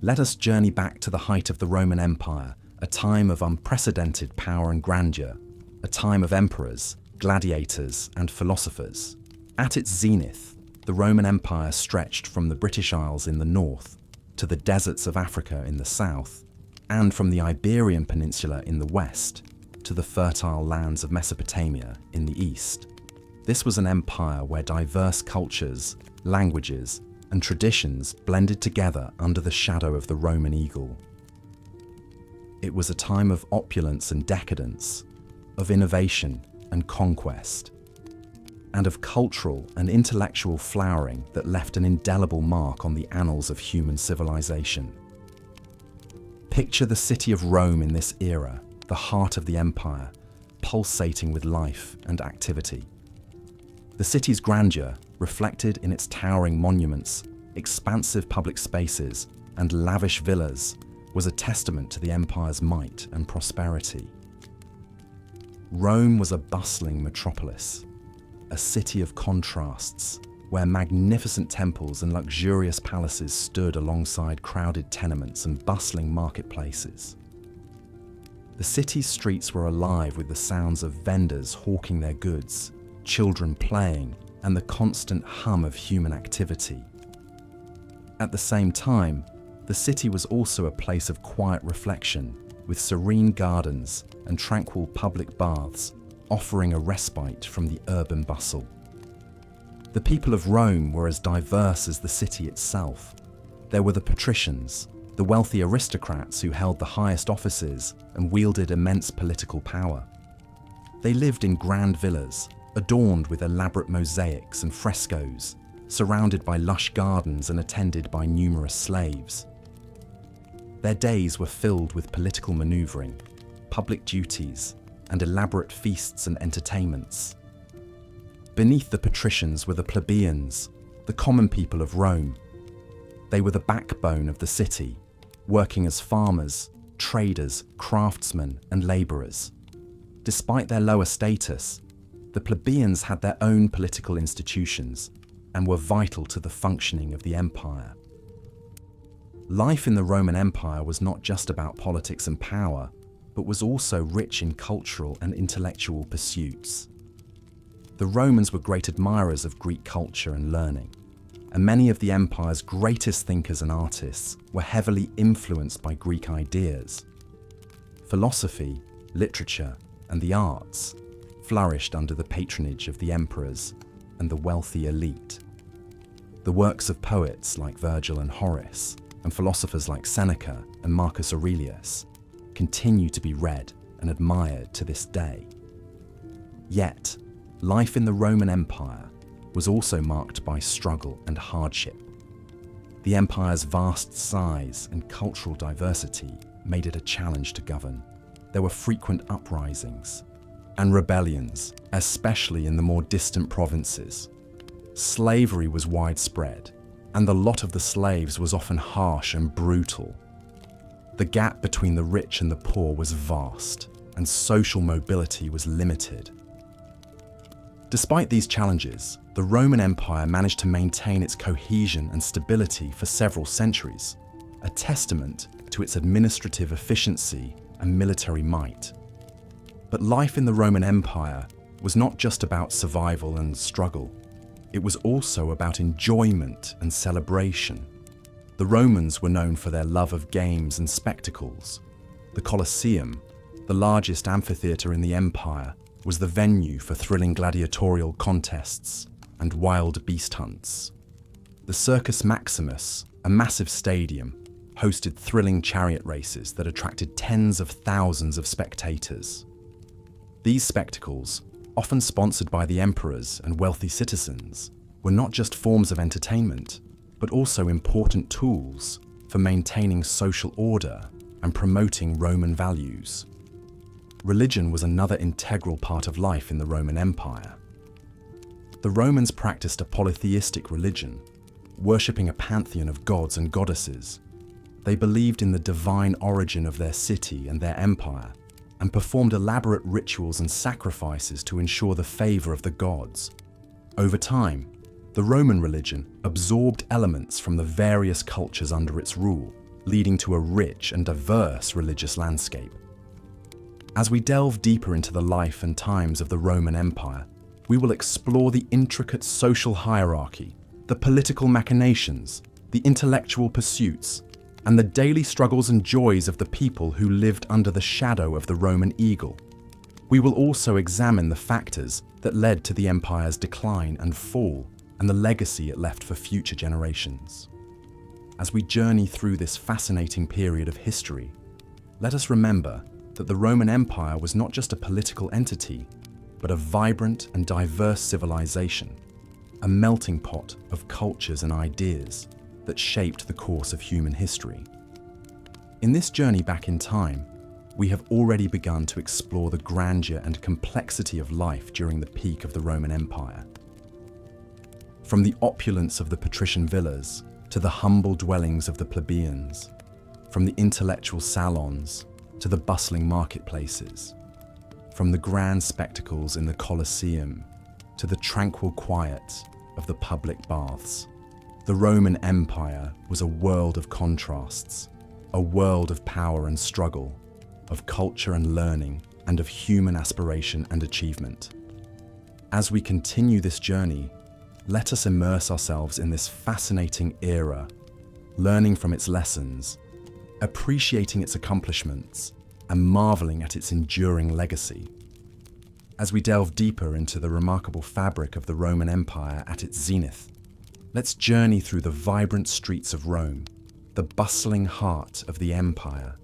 Let us journey back to the height of the Roman Empire, a time of unprecedented power and grandeur, a time of emperors, gladiators, and philosophers. At its zenith, the Roman Empire stretched from the British Isles in the north to the deserts of Africa in the south, and from the Iberian Peninsula in the west to the fertile lands of Mesopotamia in the east. This was an empire where diverse cultures, languages, and traditions blended together under the shadow of the Roman eagle. It was a time of opulence and decadence, of innovation and conquest, and of cultural and intellectual flowering that left an indelible mark on the annals of human civilization. Picture the city of Rome in this era, the heart of the empire, pulsating with life and activity. The city's grandeur, reflected in its towering monuments, expansive public spaces, and lavish villas, was a testament to the empire's might and prosperity. Rome was a bustling metropolis, a city of contrasts, where magnificent temples and luxurious palaces stood alongside crowded tenements and bustling marketplaces. The city's streets were alive with the sounds of vendors hawking their goods, children playing, and the constant hum of human activity. At the same time, the city was also a place of quiet reflection, with serene gardens and tranquil public baths offering a respite from the urban bustle. The people of Rome were as diverse as the city itself. There were the patricians, the wealthy aristocrats who held the highest offices and wielded immense political power. They lived in grand villas, adorned with elaborate mosaics and frescoes, surrounded by lush gardens and attended by numerous slaves. Their days were filled with political maneuvering, public duties, and elaborate feasts and entertainments. Beneath the patricians were the plebeians, the common people of Rome. They were the backbone of the city, working as farmers, traders, craftsmen, and laborers. Despite their lower status, the plebeians had their own political institutions and were vital to the functioning of the empire. Life in the Roman Empire was not just about politics and power, but was also rich in cultural and intellectual pursuits. The Romans were great admirers of Greek culture and learning, and many of the empire's greatest thinkers and artists were heavily influenced by Greek ideas. Philosophy, literature, and the arts flourished under the patronage of the emperors and the wealthy elite. The works of poets like Virgil and Horace, and philosophers like Seneca and Marcus Aurelius, continue to be read and admired to this day. Yet, life in the Roman Empire was also marked by struggle and hardship. The empire's vast size and cultural diversity made it a challenge to govern. There were frequent uprisings and rebellions, especially in the more distant provinces. Slavery was widespread, and the lot of the slaves was often harsh and brutal. The gap between the rich and the poor was vast, and social mobility was limited. Despite these challenges, the Roman Empire managed to maintain its cohesion and stability for several centuries, a testament to its administrative efficiency and military might. But life in the Roman Empire was not just about survival and struggle. It was also about enjoyment and celebration. The Romans were known for their love of games and spectacles. The Colosseum, the largest amphitheatre in the empire, was the venue for thrilling gladiatorial contests and wild beast hunts. The Circus Maximus, a massive stadium, hosted thrilling chariot races that attracted tens of thousands of spectators. These spectacles, often sponsored by the emperors and wealthy citizens, were not just forms of entertainment, but also important tools for maintaining social order and promoting Roman values. Religion was another integral part of life in the Roman Empire. The Romans practiced a polytheistic religion, worshipping a pantheon of gods and goddesses. They believed in the divine origin of their city and their empire, and performed elaborate rituals and sacrifices to ensure the favor of the gods. Over time, the Roman religion absorbed elements from the various cultures under its rule, leading to a rich and diverse religious landscape. As we delve deeper into the life and times of the Roman Empire, we will explore the intricate social hierarchy, the political machinations, the intellectual pursuits, and the daily struggles and joys of the people who lived under the shadow of the Roman eagle. We will also examine the factors that led to the empire's decline and fall, and the legacy it left for future generations. As we journey through this fascinating period of history, let us remember that the Roman Empire was not just a political entity, but a vibrant and diverse civilization, a melting pot of cultures and ideas that shaped the course of human history. In this journey back in time, we have already begun to explore the grandeur and complexity of life during the peak of the Roman Empire. From the opulence of the patrician villas to the humble dwellings of the plebeians, from the intellectual salons to the bustling marketplaces, from the grand spectacles in the Colosseum to the tranquil quiet of the public baths, the Roman Empire was a world of contrasts, a world of power and struggle, of culture and learning, and of human aspiration and achievement. As we continue this journey, let us immerse ourselves in this fascinating era, learning from its lessons, appreciating its accomplishments, and marveling at its enduring legacy. As we delve deeper into the remarkable fabric of the Roman Empire at its zenith, let's journey through the vibrant streets of Rome, the bustling heart of the empire.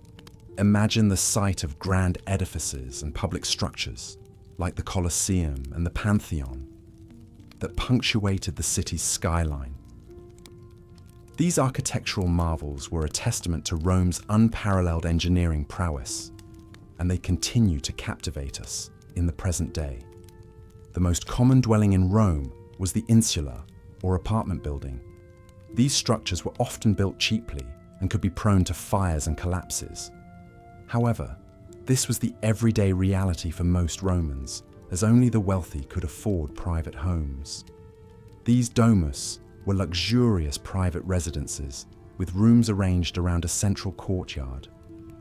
Imagine the sight of grand edifices and public structures, like the Colosseum and the Pantheon, that punctuated the city's skyline. These architectural marvels were a testament to Rome's unparalleled engineering prowess, and they continue to captivate us in the present day. The most common dwelling in Rome was the insula, or apartment building. These structures were often built cheaply and could be prone to fires and collapses. However, this was the everyday reality for most Romans, as only the wealthy could afford private homes. These domus were luxurious private residences with rooms arranged around a central courtyard,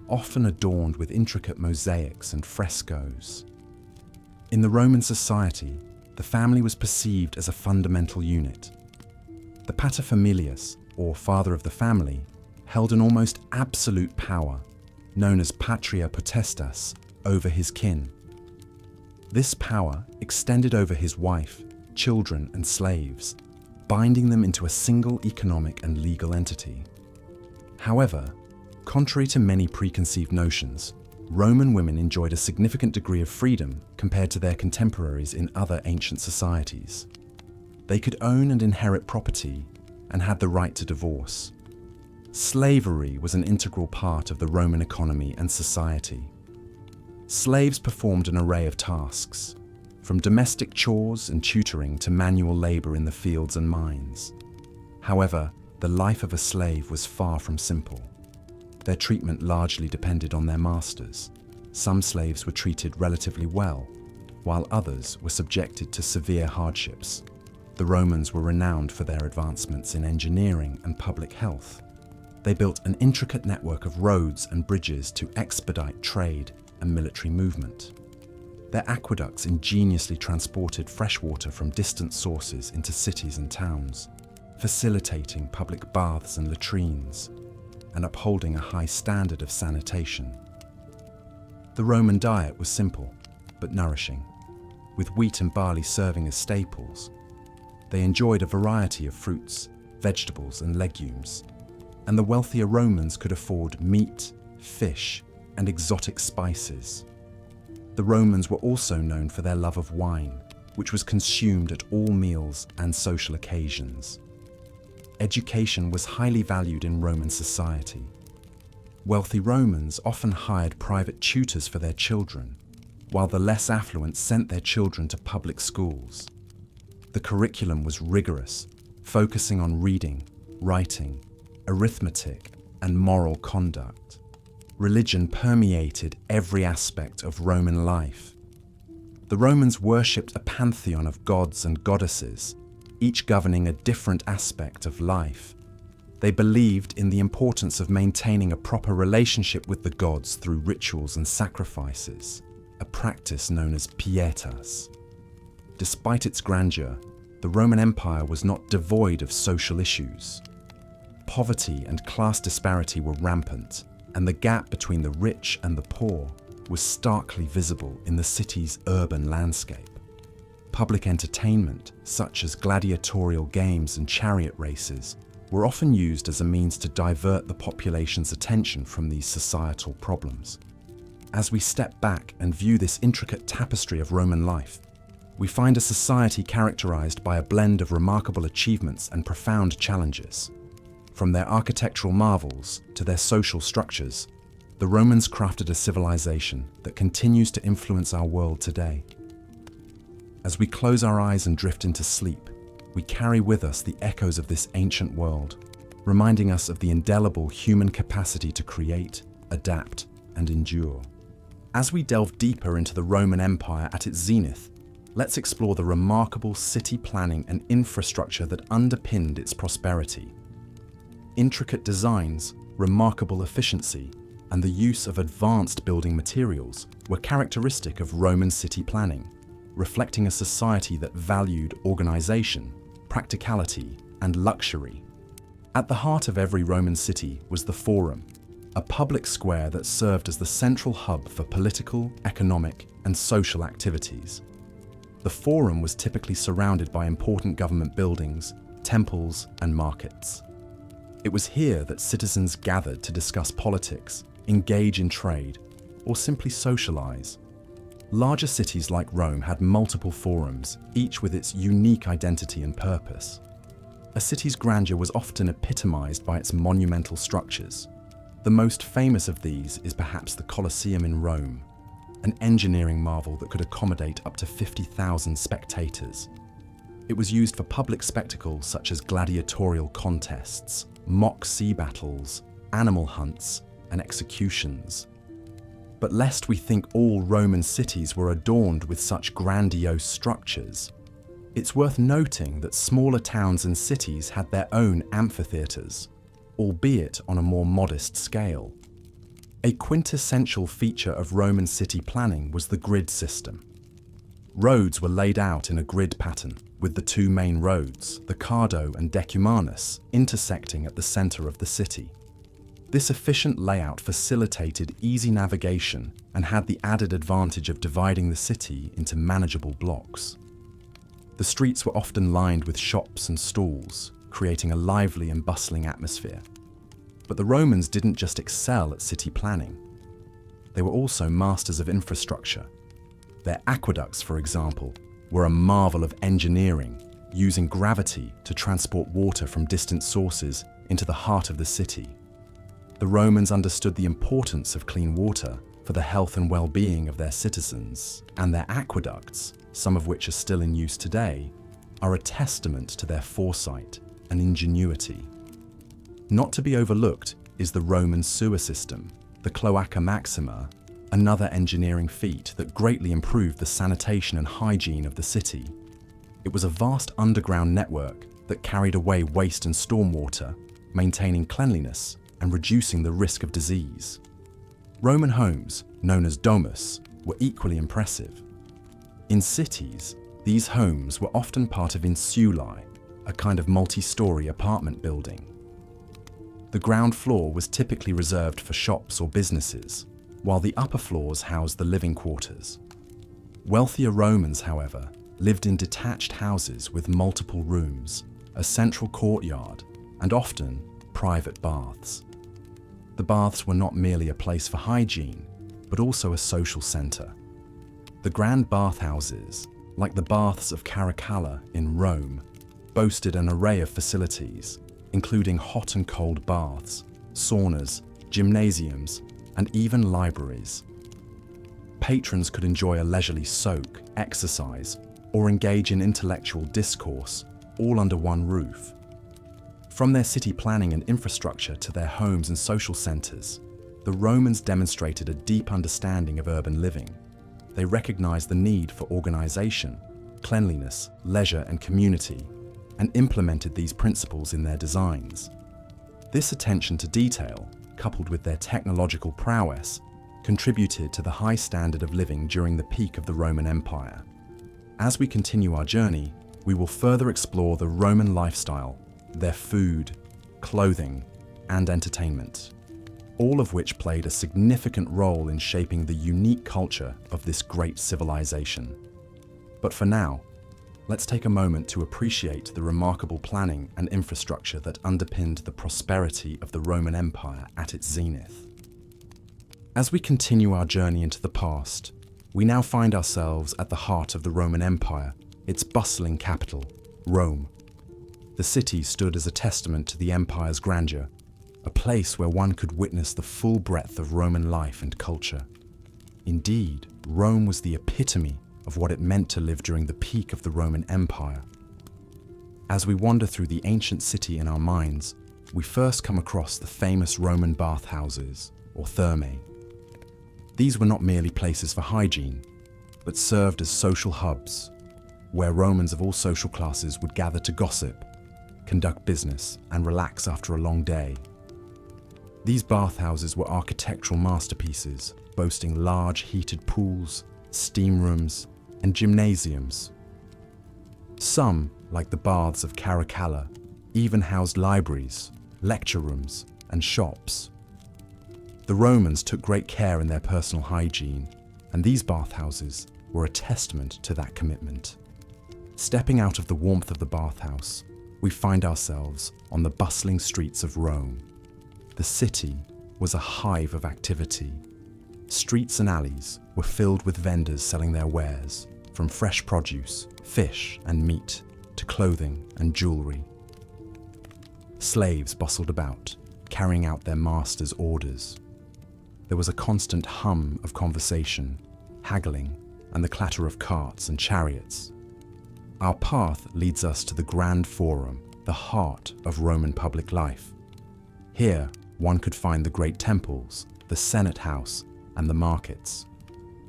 often adorned with intricate mosaics and frescoes. In the Roman society, the family was perceived as a fundamental unit. The paterfamilias, or father of the family, held an almost absolute power, known as patria potestas, over his kin. This power extended over his wife, children, and slaves, binding them into a single economic and legal entity. However, contrary to many preconceived notions, Roman women enjoyed a significant degree of freedom compared to their contemporaries in other ancient societies. They could own and inherit property and had the right to divorce. Slavery was an integral part of the Roman economy and society. Slaves performed an array of tasks, from domestic chores and tutoring to manual labor in the fields and mines. However, the life of a slave was far from simple. Their treatment largely depended on their masters. Some slaves were treated relatively well, while others were subjected to severe hardships. The Romans were renowned for their advancements in engineering and public health. They built an intricate network of roads and bridges to expedite trade and military movement. Their aqueducts ingeniously transported fresh water from distant sources into cities and towns, facilitating public baths and latrines, and upholding a high standard of sanitation. The Roman diet was simple, but nourishing, with wheat and barley serving as staples. They enjoyed a variety of fruits, vegetables, and legumes, and the wealthier Romans could afford meat, fish, and exotic spices. The Romans were also known for their love of wine, which was consumed at all meals and social occasions. Education was highly valued in Roman society. Wealthy Romans often hired private tutors for their children, while the less affluent sent their children to public schools. The curriculum was rigorous, focusing on reading, writing, arithmetic, and moral conduct. Religion permeated every aspect of Roman life. The Romans worshipped a pantheon of gods and goddesses, each governing a different aspect of life. They believed in the importance of maintaining a proper relationship with the gods through rituals and sacrifices, a practice known as pietas. Despite its grandeur, the Roman Empire was not devoid of social issues. Poverty and class disparity were rampant, and the gap between the rich and the poor was starkly visible in the city's urban landscape. Public entertainment, such as gladiatorial games and chariot races, were often used as a means to divert the population's attention from these societal problems. As we step back and view this intricate tapestry of Roman life, we find a society characterized by a blend of remarkable achievements and profound challenges. From their architectural marvels to their social structures, the Romans crafted a civilization that continues to influence our world today. As we close our eyes and drift into sleep, we carry with us the echoes of this ancient world, reminding us of the indelible human capacity to create, adapt, and endure. As we delve deeper into the Roman Empire at its zenith, let's explore the remarkable city planning and infrastructure that underpinned its prosperity. Intricate designs, remarkable efficiency, and the use of advanced building materials were characteristic of Roman city planning, reflecting a society that valued organization, practicality, and luxury. At the heart of every Roman city was the Forum, a public square that served as the central hub for political, economic, and social activities. The Forum was typically surrounded by important government buildings, temples, and markets. It was here that citizens gathered to discuss politics, engage in trade, or simply socialize. Larger cities like Rome had multiple forums, each with its unique identity and purpose. A city's grandeur was often epitomized by its monumental structures. The most famous of these is perhaps the Colosseum in Rome, an engineering marvel that could accommodate up to 50,000 spectators. It was used for public spectacles such as gladiatorial contests, mock sea battles, animal hunts, and executions. But lest we think all Roman cities were adorned with such grandiose structures, it's worth noting that smaller towns and cities had their own amphitheatres, albeit on a more modest scale. A quintessential feature of Roman city planning was the grid system. Roads were laid out in a grid pattern, with the two main roads, the Cardo and Decumanus, intersecting at the centre of the city. This efficient layout facilitated easy navigation and had the added advantage of dividing the city into manageable blocks. The streets were often lined with shops and stalls, creating a lively and bustling atmosphere. But the Romans didn't just excel at city planning. They were also masters of infrastructure. Their aqueducts, for example, were a marvel of engineering, using gravity to transport water from distant sources into the heart of the city. The Romans understood the importance of clean water for the health and well-being of their citizens, and their aqueducts, some of which are still in use today, are a testament to their foresight and ingenuity. Not to be overlooked is the Roman sewer system, the Cloaca Maxima, another engineering feat that greatly improved the sanitation and hygiene of the city. It was a vast underground network that carried away waste and stormwater, maintaining cleanliness and reducing the risk of disease. Roman homes, known as domus, were equally impressive. In cities, these homes were often part of insulae, a kind of multi-story apartment building. The ground floor was typically reserved for shops or businesses, while the upper floors housed the living quarters. Wealthier Romans, however, lived in detached houses with multiple rooms, a central courtyard, and often private baths. The baths were not merely a place for hygiene, but also a social centre. The grand bathhouses, like the baths of Caracalla in Rome, boasted an array of facilities, including hot and cold baths, saunas, gymnasiums, and even libraries. Patrons could enjoy a leisurely soak, exercise, or engage in intellectual discourse, all under one roof. From their city planning and infrastructure to their homes and social centres, the Romans demonstrated a deep understanding of urban living. They recognized the need for organization, cleanliness, leisure, and community, and implemented these principles in their designs. This attention to detail, coupled with their technological prowess, contributed to the high standard of living during the peak of the Roman Empire. As we continue our journey, we will further explore the Roman lifestyle, their food, clothing, and entertainment, all of which played a significant role in shaping the unique culture of this great civilization. But for now, let's take a moment to appreciate the remarkable planning and infrastructure that underpinned the prosperity of the Roman Empire at its zenith. As we continue our journey into the past, we now find ourselves at the heart of the Roman Empire, its bustling capital, Rome. The city stood as a testament to the empire's grandeur, a place where one could witness the full breadth of Roman life and culture. Indeed, Rome was the epitome of what it meant to live during the peak of the Roman Empire. As we wander through the ancient city in our minds, we first come across the famous Roman bathhouses, or thermae. These were not merely places for hygiene, but served as social hubs, where Romans of all social classes would gather to gossip, conduct business, and relax after a long day. These bathhouses were architectural masterpieces, boasting large heated pools, steam rooms, and gymnasiums. Some, like the baths of Caracalla, even housed libraries, lecture rooms, and shops. The Romans took great care in their personal hygiene, and these bathhouses were a testament to that commitment. Stepping out of the warmth of the bathhouse, we find ourselves on the bustling streets of Rome. The city was a hive of activity. Streets and alleys were filled with vendors selling their wares, from fresh produce, fish and meat, to clothing and jewelry. Slaves bustled about, carrying out their masters' orders. There was a constant hum of conversation, haggling, and the clatter of carts and chariots. Our path leads us to the Grand Forum, the heart of Roman public life. Here, one could find the great temples, the Senate House, and the markets.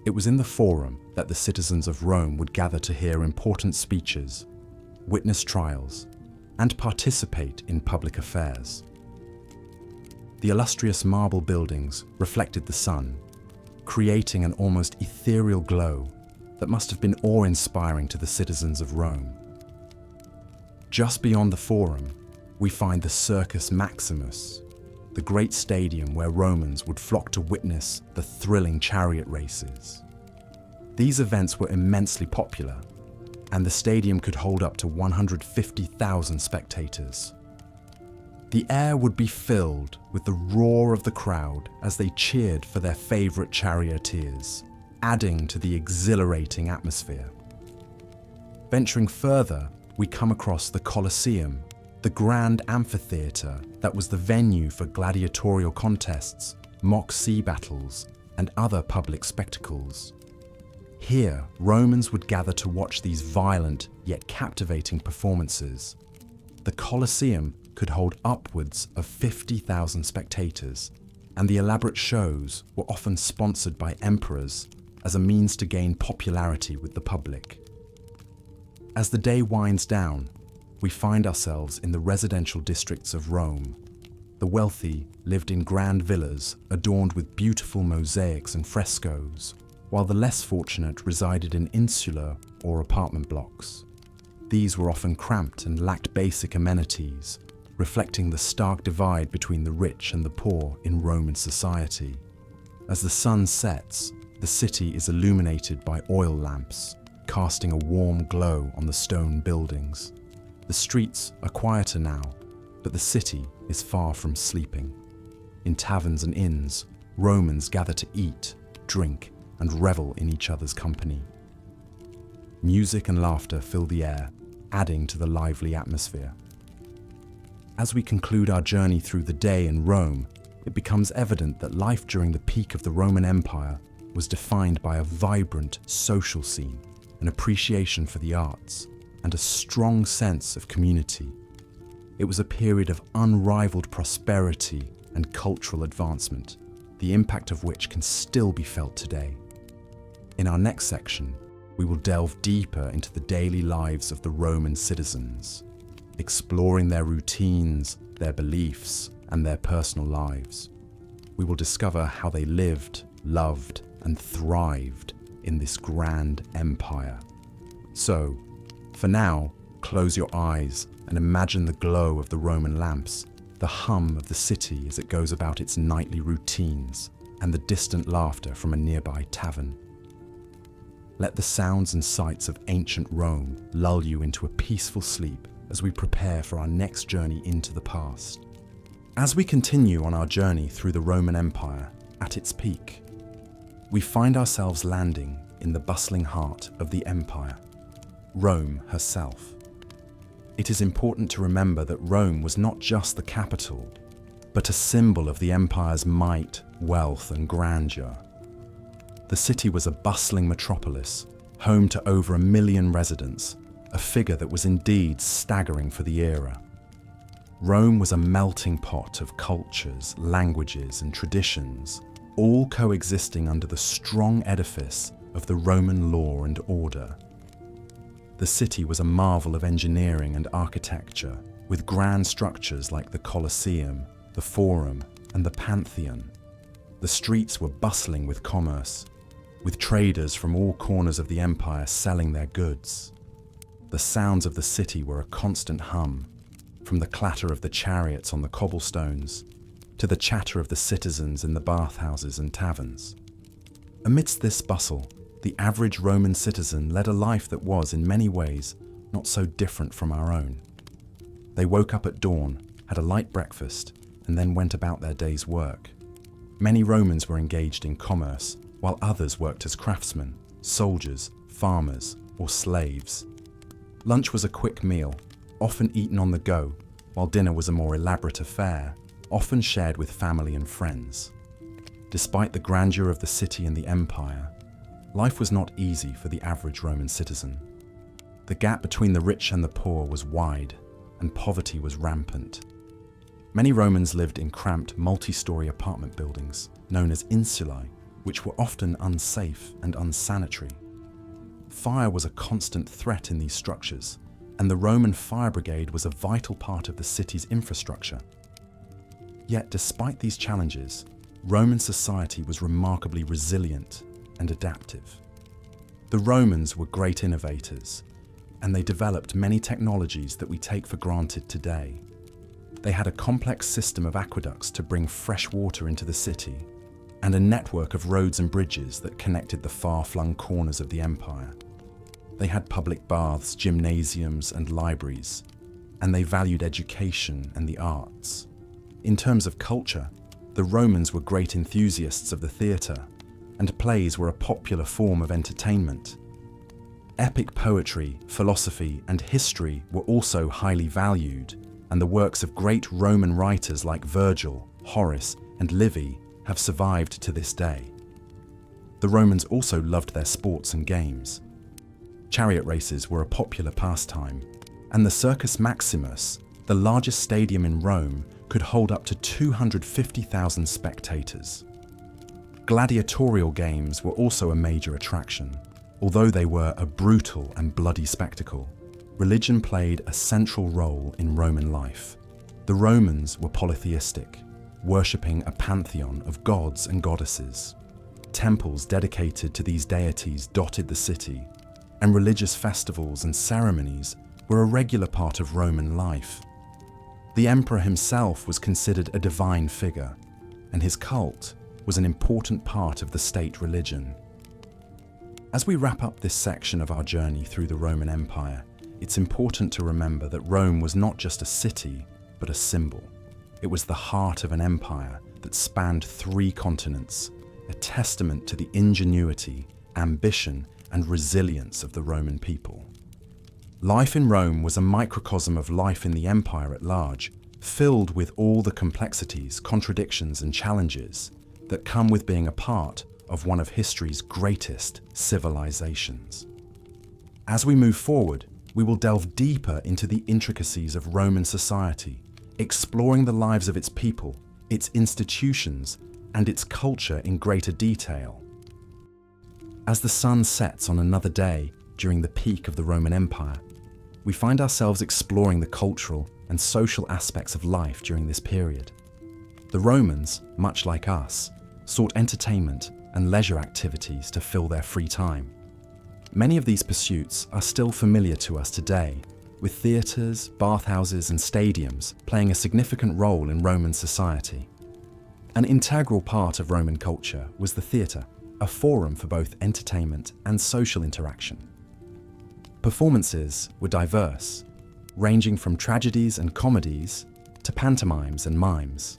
It was in the Forum that the citizens of Rome would gather to hear important speeches, witness trials, and participate in public affairs. The illustrious marble buildings reflected the sun, creating an almost ethereal glow that must have been awe-inspiring to the citizens of Rome. Just beyond the Forum, we find the Circus Maximus, the great stadium where Romans would flock to witness the thrilling chariot races. These events were immensely popular, and the stadium could hold up to 150,000 spectators. The air would be filled with the roar of the crowd as they cheered for their favorite charioteers, adding to the exhilarating atmosphere. Venturing further, we come across the Colosseum, the grand amphitheatre that was the venue for gladiatorial contests, mock sea battles, and other public spectacles. Here, Romans would gather to watch these violent yet captivating performances. The Colosseum could hold upwards of 50,000 spectators, and the elaborate shows were often sponsored by emperors as a means to gain popularity with the public. As the day winds down, we find ourselves in the residential districts of Rome. The wealthy lived in grand villas adorned with beautiful mosaics and frescoes, while the less fortunate resided in insular or apartment blocks. These were often cramped and lacked basic amenities, reflecting the stark divide between the rich and the poor in Roman society. As the sun sets, the city is illuminated by oil lamps, casting a warm glow on the stone buildings. The streets are quieter now, but the city is far from sleeping. In taverns and inns, Romans gather to eat, drink, and revel in each other's company. Music and laughter fill the air, adding to the lively atmosphere. As we conclude our journey through the day in Rome, it becomes evident that life during the peak of the Roman Empire was defined by a vibrant social scene, an appreciation for the arts, and a strong sense of community. It was a period of unrivaled prosperity and cultural advancement, the impact of which can still be felt today. In our next section, we will delve deeper into the daily lives of the Roman citizens, exploring their routines, their beliefs, and their personal lives. We will discover how they lived, loved, and thrived in this grand empire. So, for now, close your eyes and imagine the glow of the Roman lamps, the hum of the city as it goes about its nightly routines, and the distant laughter from a nearby tavern. Let the sounds and sights of ancient Rome lull you into a peaceful sleep as we prepare for our next journey into the past. As we continue on our journey through the Roman Empire at its peak, we find ourselves landing in the bustling heart of the empire, Rome herself. It is important to remember that Rome was not just the capital, but a symbol of the empire's might, wealth, and grandeur. The city was a bustling metropolis, home to over 1 million residents, a figure that was indeed staggering for the era. Rome was a melting pot of cultures, languages, and traditions, all coexisting under the strong edifice of the Roman law and order. The city was a marvel of engineering and architecture, with grand structures like the Colosseum, the Forum, and the Pantheon. The streets were bustling with commerce, with traders from all corners of the empire selling their goods. The sounds of the city were a constant hum, from the clatter of the chariots on the cobblestones to the chatter of the citizens in the bathhouses and taverns. Amidst this bustle, the average Roman citizen led a life that was, in many ways, not so different from our own. They woke up at dawn, had a light breakfast, and then went about their day's work. Many Romans were engaged in commerce, while others worked as craftsmen, soldiers, farmers, or slaves. Lunch was a quick meal, often eaten on the go, while dinner was a more elaborate affair, often shared with family and friends. Despite the grandeur of the city and the empire, life was not easy for the average Roman citizen. The gap between the rich and the poor was wide, and poverty was rampant. Many Romans lived in cramped, multi-story apartment buildings, known as insulae, which were often unsafe and unsanitary. Fire was a constant threat in these structures, and the Roman fire brigade was a vital part of the city's infrastructure. Yet, despite these challenges, Roman society was remarkably resilient and adaptive. The Romans were great innovators, and they developed many technologies that we take for granted today. They had a complex system of aqueducts to bring fresh water into the city, and a network of roads and bridges that connected the far-flung corners of the empire. They had public baths, gymnasiums, and libraries, and they valued education and the arts. In terms of culture, the Romans were great enthusiasts of the theatre, and plays were a popular form of entertainment. Epic poetry, philosophy, and history were also highly valued, and the works of great Roman writers like Virgil, Horace, and Livy have survived to this day. The Romans also loved their sports and games. Chariot races were a popular pastime, and the Circus Maximus, the largest stadium in Rome, could hold up to 250,000 spectators. Gladiatorial games were also a major attraction. Although they were a brutal and bloody spectacle, religion played a central role in Roman life. The Romans were polytheistic, worshipping a pantheon of gods and goddesses. Temples dedicated to these deities dotted the city, and religious festivals and ceremonies were a regular part of Roman life. The emperor himself was considered a divine figure, and his cult was an important part of the state religion. As we wrap up this section of our journey through the Roman Empire, it's important to remember that Rome was not just a city, but a symbol. It was the heart of an empire that spanned 3 continents, a testament to the ingenuity, ambition, and resilience of the Roman people. Life in Rome was a microcosm of life in the empire at large, filled with all the complexities, contradictions, and challenges that come with being a part of one of history's greatest civilizations. As we move forward, we will delve deeper into the intricacies of Roman society, exploring the lives of its people, its institutions, and its culture in greater detail. As the sun sets on another day during the peak of the Roman Empire, we find ourselves exploring the cultural and social aspects of life during this period. The Romans, much like us, sought entertainment and leisure activities to fill their free time. Many of these pursuits are still familiar to us today, with theatres, bathhouses and stadiums playing a significant role in Roman society. An integral part of Roman culture was the theatre, a forum for both entertainment and social interaction. Performances were diverse, ranging from tragedies and comedies to pantomimes and mimes.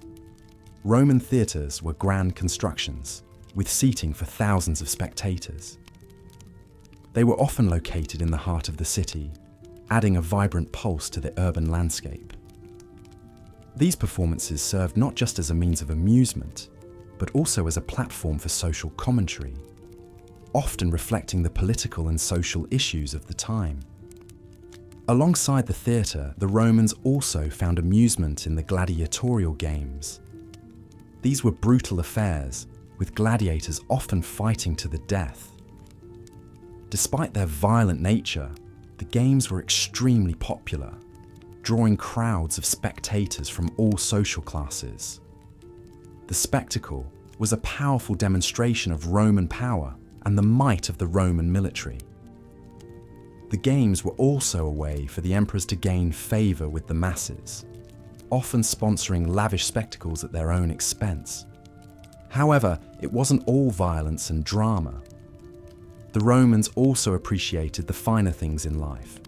Roman theatres were grand constructions, with seating for thousands of spectators. They were often located in the heart of the city, adding a vibrant pulse to the urban landscape. These performances served not just as a means of amusement, but also as a platform for social commentary, often reflecting the political and social issues of the time. Alongside the theatre, the Romans also found amusement in the gladiatorial games. These were brutal affairs, with gladiators often fighting to the death. Despite their violent nature, the games were extremely popular, drawing crowds of spectators from all social classes. The spectacle was a powerful demonstration of Roman power and the might of the Roman military. The games were also a way for the emperors to gain favour with the masses, often sponsoring lavish spectacles at their own expense. However, it wasn't all violence and drama. The Romans also appreciated the finer things in life.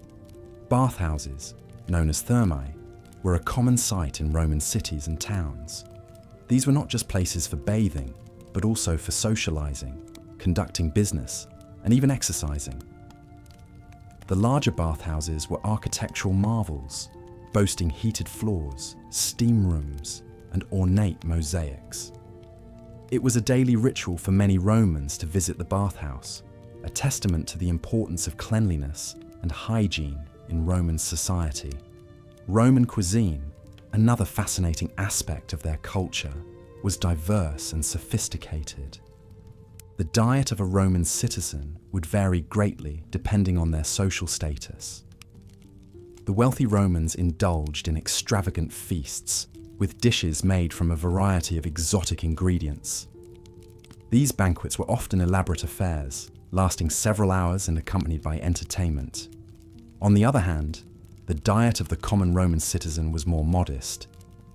Bathhouses, known as thermae, were a common sight in Roman cities and towns. These were not just places for bathing, but also for socializing, conducting business, and even exercising. The larger bathhouses were architectural marvels, boasting heated floors, steam rooms, and ornate mosaics. It was a daily ritual for many Romans to visit the bathhouse, a testament to the importance of cleanliness and hygiene in Roman society. Roman cuisine, another fascinating aspect of their culture, was diverse and sophisticated. The diet of a Roman citizen would vary greatly depending on their social status. The wealthy Romans indulged in extravagant feasts, with dishes made from a variety of exotic ingredients. These banquets were often elaborate affairs, lasting several hours and accompanied by entertainment. On the other hand, the diet of the common Roman citizen was more modest,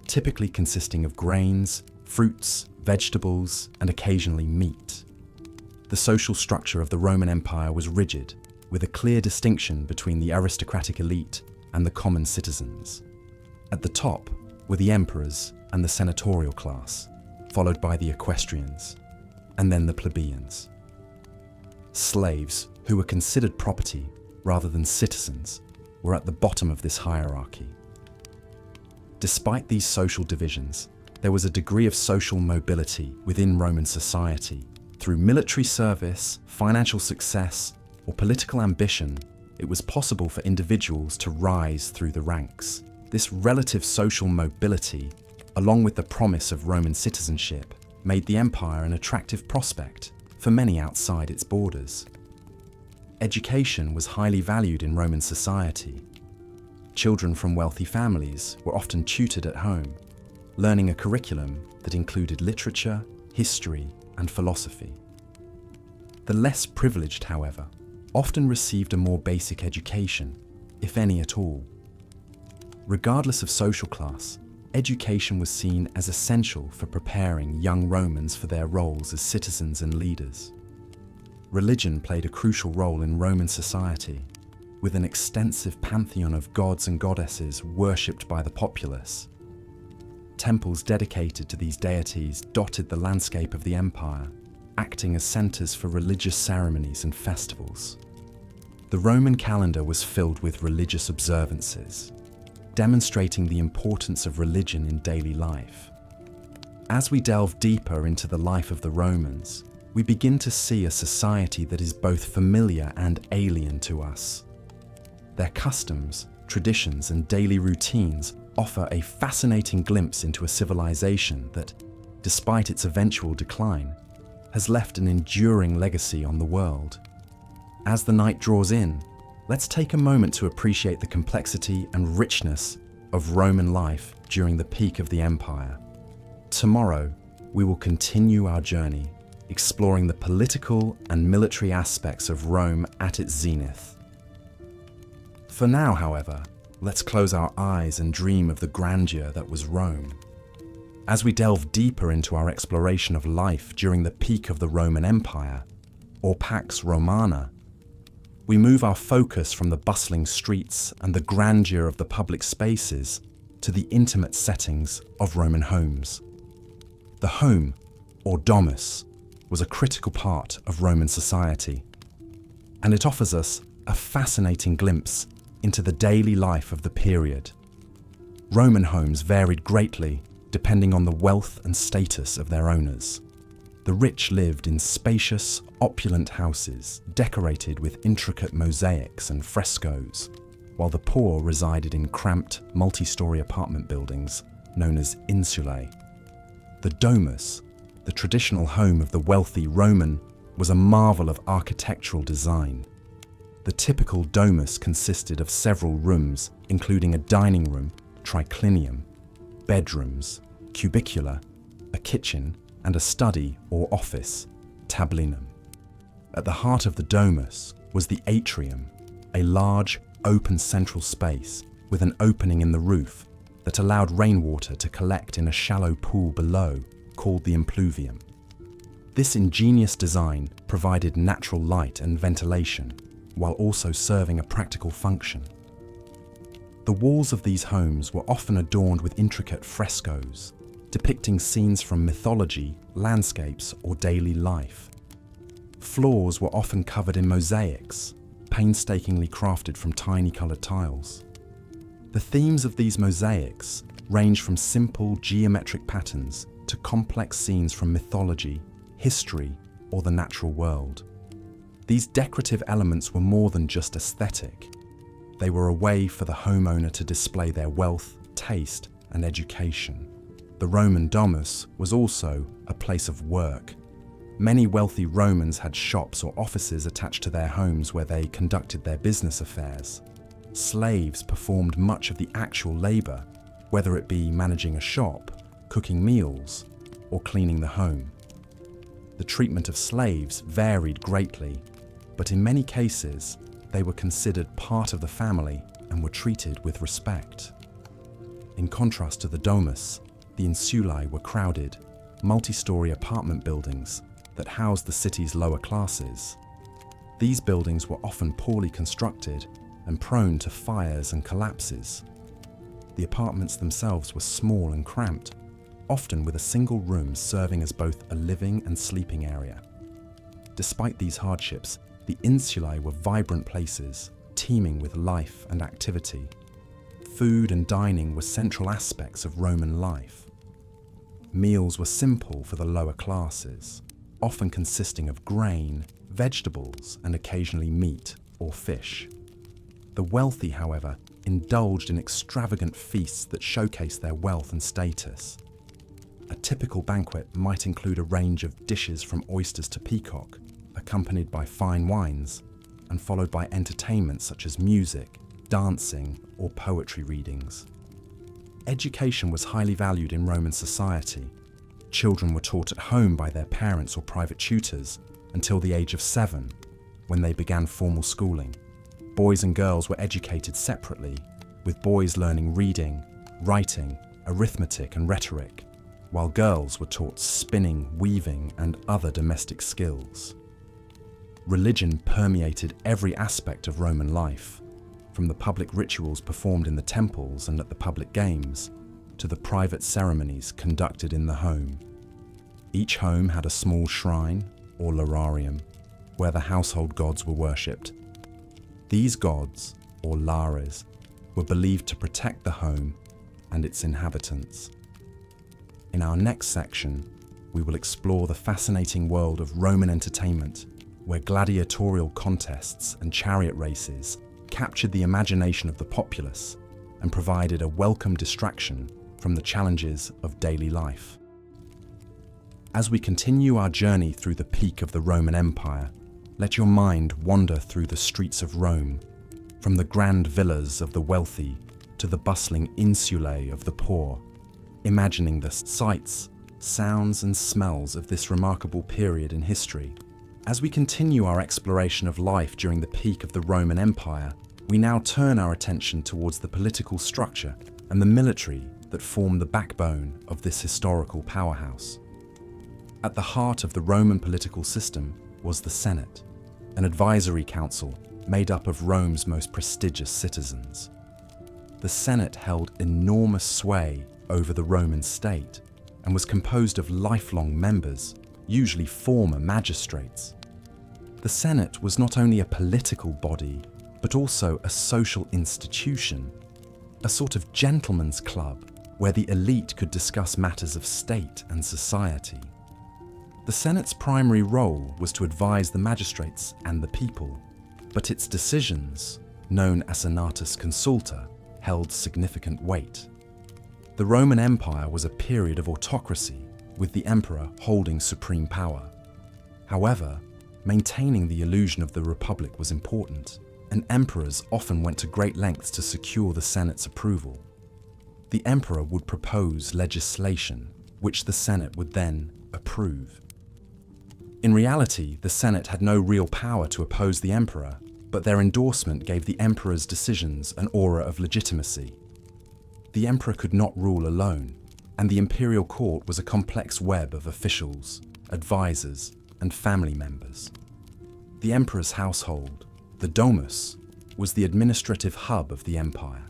typically consisting of grains, fruits, vegetables, and occasionally meat. The social structure of the Roman Empire was rigid, with a clear distinction between the aristocratic elite and the common citizens. At the top were the emperors and the senatorial class, followed by the equestrians, and then the plebeians. Slaves, who were considered property rather than citizens, were at the bottom of this hierarchy. Despite these social divisions, there was a degree of social mobility within Roman society. Through military service, financial success, or political ambition, it was possible for individuals to rise through the ranks. This relative social mobility, along with the promise of Roman citizenship, made the empire an attractive prospect for many outside its borders. Education was highly valued in Roman society. Children from wealthy families were often tutored at home, learning a curriculum that included literature, history, and philosophy. The less privileged, however, often received a more basic education, if any at all. Regardless of social class, education was seen as essential for preparing young Romans for their roles as citizens and leaders. Religion played a crucial role in Roman society, with an extensive pantheon of gods and goddesses worshipped by the populace. Temples dedicated to these deities dotted the landscape of the empire, acting as centers for religious ceremonies and festivals. The Roman calendar was filled with religious observances, demonstrating the importance of religion in daily life. As we delve deeper into the life of the Romans, we begin to see a society that is both familiar and alien to us. Their customs, traditions, and daily routines offer a fascinating glimpse into a civilization that, despite its eventual decline, has left an enduring legacy on the world. As the night draws in, let's take a moment to appreciate the complexity and richness of Roman life during the peak of the empire. Tomorrow, we will continue our journey, exploring the political and military aspects of Rome at its zenith. For now, however, let's close our eyes and dream of the grandeur that was Rome. As we delve deeper into our exploration of life during the peak of the Roman Empire, or Pax Romana, we move our focus from the bustling streets and the grandeur of the public spaces to the intimate settings of Roman homes. The home, or domus, was a critical part of Roman society, and it offers us a fascinating glimpse into the daily life of the period. Roman homes varied greatly depending on the wealth and status of their owners. The rich lived in spacious, opulent houses decorated with intricate mosaics and frescoes, while the poor resided in cramped, multi-story apartment buildings known as insulae. The domus, the traditional home of the wealthy Roman, was a marvel of architectural design. The typical domus consisted of several rooms, including a dining room, triclinium, bedrooms, cubicula, a kitchen, and a study or office, tablinum. At the heart of the domus was the atrium, a large, open central space with an opening in the roof that allowed rainwater to collect in a shallow pool below called the impluvium. This ingenious design provided natural light and ventilation while also serving a practical function. The walls of these homes were often adorned with intricate frescoes, depicting scenes from mythology, landscapes, or daily life. Floors were often covered in mosaics, painstakingly crafted from tiny coloured tiles. The themes of these mosaics range from simple geometric patterns to complex scenes from mythology, history, or the natural world. These decorative elements were more than just aesthetic. They were a way for the homeowner to display their wealth, taste, and education. The Roman domus was also a place of work. Many wealthy Romans had shops or offices attached to their homes where they conducted their business affairs. Slaves performed much of the actual labour, whether it be managing a shop, cooking meals, or cleaning the home. The treatment of slaves varied greatly, but in many cases, they were considered part of the family and were treated with respect. In contrast to the domus, the insulae were crowded, multi-story apartment buildings that housed the city's lower classes. These buildings were often poorly constructed and prone to fires and collapses. The apartments themselves were small and cramped, often with a single room serving as both a living and sleeping area. Despite these hardships, the insulae were vibrant places, teeming with life and activity. Food and dining were central aspects of Roman life. Meals were simple for the lower classes, often consisting of grain, vegetables, and occasionally meat or fish. The wealthy, however, indulged in extravagant feasts that showcased their wealth and status. A typical banquet might include a range of dishes from oysters to peacock, accompanied by fine wines, and followed by entertainments such as music, dancing, or poetry readings. Education was highly valued in Roman society. Children were taught at home by their parents or private tutors until the age of 7, when they began formal schooling. Boys and girls were educated separately, with boys learning reading, writing, arithmetic, and rhetoric, while girls were taught spinning, weaving, and other domestic skills. Religion permeated every aspect of Roman life, from the public rituals performed in the temples and at the public games, to the private ceremonies conducted in the home. Each home had a small shrine, or lararium, where the household gods were worshipped. These gods, or lares, were believed to protect the home and its inhabitants. In our next section, we will explore the fascinating world of Roman entertainment, where gladiatorial contests and chariot races captured the imagination of the populace and provided a welcome distraction from the challenges of daily life. As we continue our journey through the peak of the Roman Empire, let your mind wander through the streets of Rome, from the grand villas of the wealthy to the bustling insulae of the poor, imagining the sights, sounds and smells of this remarkable period in history. As we continue our exploration of life during the peak of the Roman Empire, we now turn our attention towards the political structure and the military that form the backbone of this historical powerhouse. At the heart of the Roman political system was the Senate, an advisory council made up of Rome's most prestigious citizens. The Senate held enormous sway over the Roman state and was composed of lifelong members, usually former magistrates. The Senate was not only a political body, but also a social institution, a sort of gentleman's club where the elite could discuss matters of state and society. The Senate's primary role was to advise the magistrates and the people, but its decisions, known as senatus consulta, held significant weight. The Roman Empire was a period of autocracy, with the emperor holding supreme power. However, maintaining the illusion of the republic was important, and emperors often went to great lengths to secure the Senate's approval. The emperor would propose legislation, which the Senate would then approve. In reality, the Senate had no real power to oppose the emperor, but their endorsement gave the emperor's decisions an aura of legitimacy. The emperor could not rule alone, and the imperial court was a complex web of officials, advisors, and family members. The emperor's household, the domus, was the administrative hub of the empire.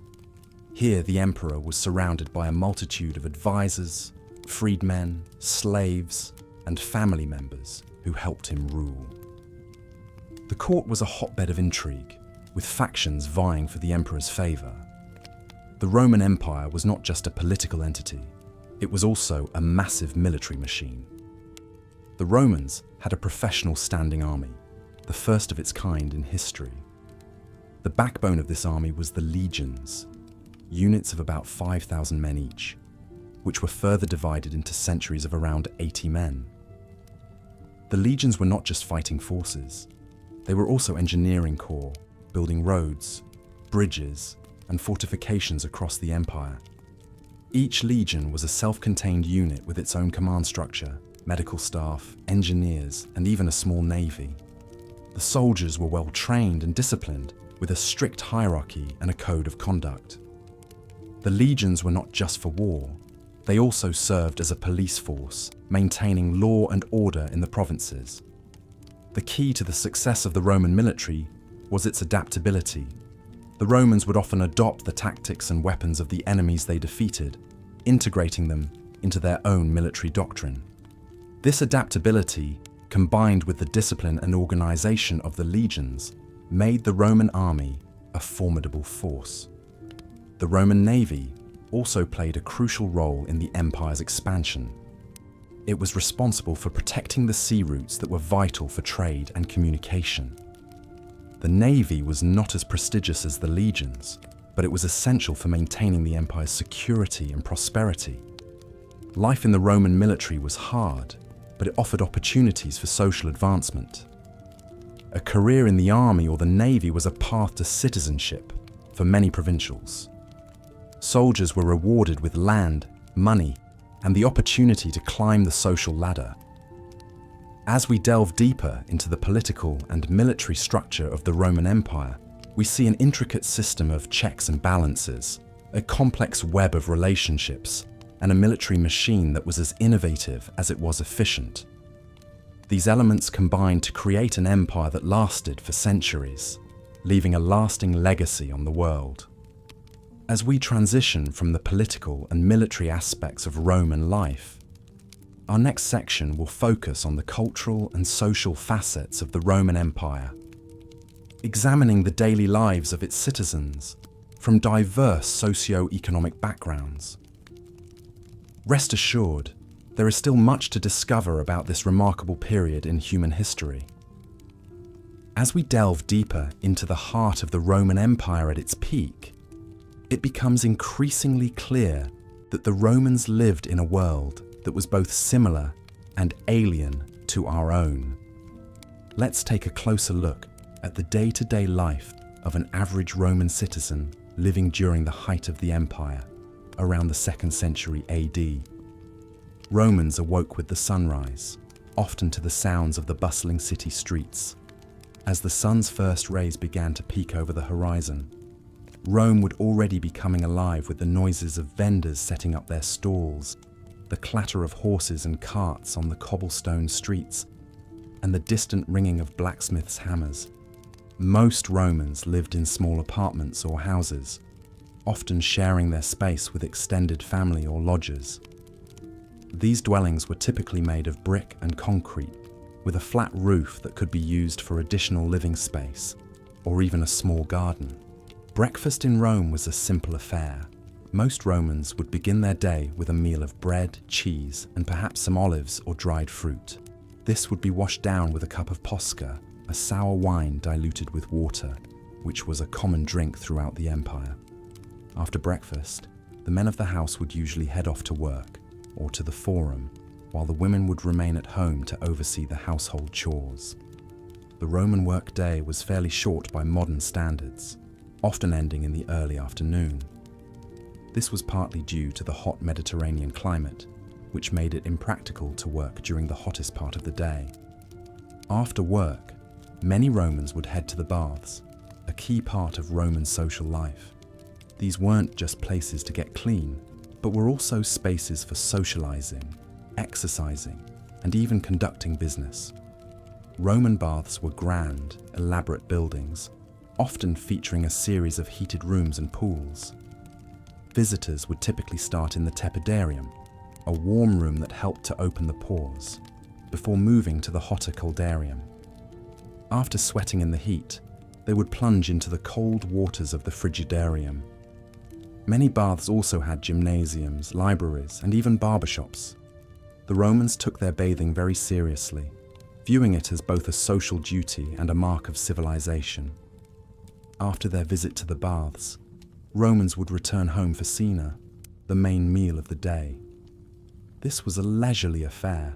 Here the emperor was surrounded by a multitude of advisors, freedmen, slaves, and family members who helped him rule. The court was a hotbed of intrigue, with factions vying for the emperor's favour. The Roman Empire was not just a political entity, it was also a massive military machine. The Romans had a professional standing army, the first of its kind in history. The backbone of this army was the legions, units of about 5,000 men each, which were further divided into centuries of around 80 men. The legions were not just fighting forces, they were also engineering corps, building roads, bridges, and fortifications across the empire. Each legion was a self-contained unit with its own command structure, medical staff, engineers, and even a small navy. The soldiers were well trained and disciplined, with a strict hierarchy and a code of conduct. The legions were not just for war, they also served as a police force, maintaining law and order in the provinces. The key to the success of the Roman military was its adaptability. The Romans would often adopt the tactics and weapons of the enemies they defeated, integrating them into their own military doctrine. This adaptability, combined with the discipline and organization of the legions, made the Roman army a formidable force. The Roman navy also played a crucial role in the empire's expansion. It was responsible for protecting the sea routes that were vital for trade and communication. The navy was not as prestigious as the legions, but it was essential for maintaining the empire's security and prosperity. Life in the Roman military was hard, but it offered opportunities for social advancement. A career in the army or the navy was a path to citizenship for many provincials. Soldiers were rewarded with land, money, and the opportunity to climb the social ladder. As we delve deeper into the political and military structure of the Roman Empire, we see an intricate system of checks and balances, a complex web of relationships, and a military machine that was as innovative as it was efficient. These elements combined to create an empire that lasted for centuries, leaving a lasting legacy on the world. As we transition from the political and military aspects of Roman life, our next section will focus on the cultural and social facets of the Roman Empire, examining the daily lives of its citizens from diverse socio-economic backgrounds. Rest assured, there is still much to discover about this remarkable period in human history. As we delve deeper into the heart of the Roman Empire at its peak, it becomes increasingly clear that the Romans lived in a world that was both similar and alien to our own. Let's take a closer look at the day-to-day life of an average Roman citizen living during the height of the empire, around the 2nd century AD. Romans awoke with the sunrise, often to the sounds of the bustling city streets. As the sun's first rays began to peek over the horizon, Rome would already be coming alive with the noises of vendors setting up their stalls, the clatter of horses and carts on the cobblestone streets, and the distant ringing of blacksmiths' hammers. Most Romans lived in small apartments or houses, often sharing their space with extended family or lodgers. These dwellings were typically made of brick and concrete, with a flat roof that could be used for additional living space, or even a small garden. Breakfast in Rome was a simple affair. Most Romans would begin their day with a meal of bread, cheese, and perhaps some olives or dried fruit. This would be washed down with a cup of posca, a sour wine diluted with water, which was a common drink throughout the empire. After breakfast, the men of the house would usually head off to work or to the forum, while the women would remain at home to oversee the household chores. The Roman workday was fairly short by modern standards, often ending in the early afternoon. This was partly due to the hot Mediterranean climate, which made it impractical to work during the hottest part of the day. After work, many Romans would head to the baths, a key part of Roman social life. These weren't just places to get clean, but were also spaces for socializing, exercising, and even conducting business. Roman baths were grand, elaborate buildings, often featuring a series of heated rooms and pools. Visitors would typically start in the tepidarium, a warm room that helped to open the pores, before moving to the hotter coldarium. After sweating in the heat, they would plunge into the cold waters of the frigidarium. Many baths also had gymnasiums, libraries, and even barbershops. The Romans took their bathing very seriously, viewing it as both a social duty and a mark of civilization. After their visit to the baths, Romans would return home for cena, the main meal of the day. This was a leisurely affair,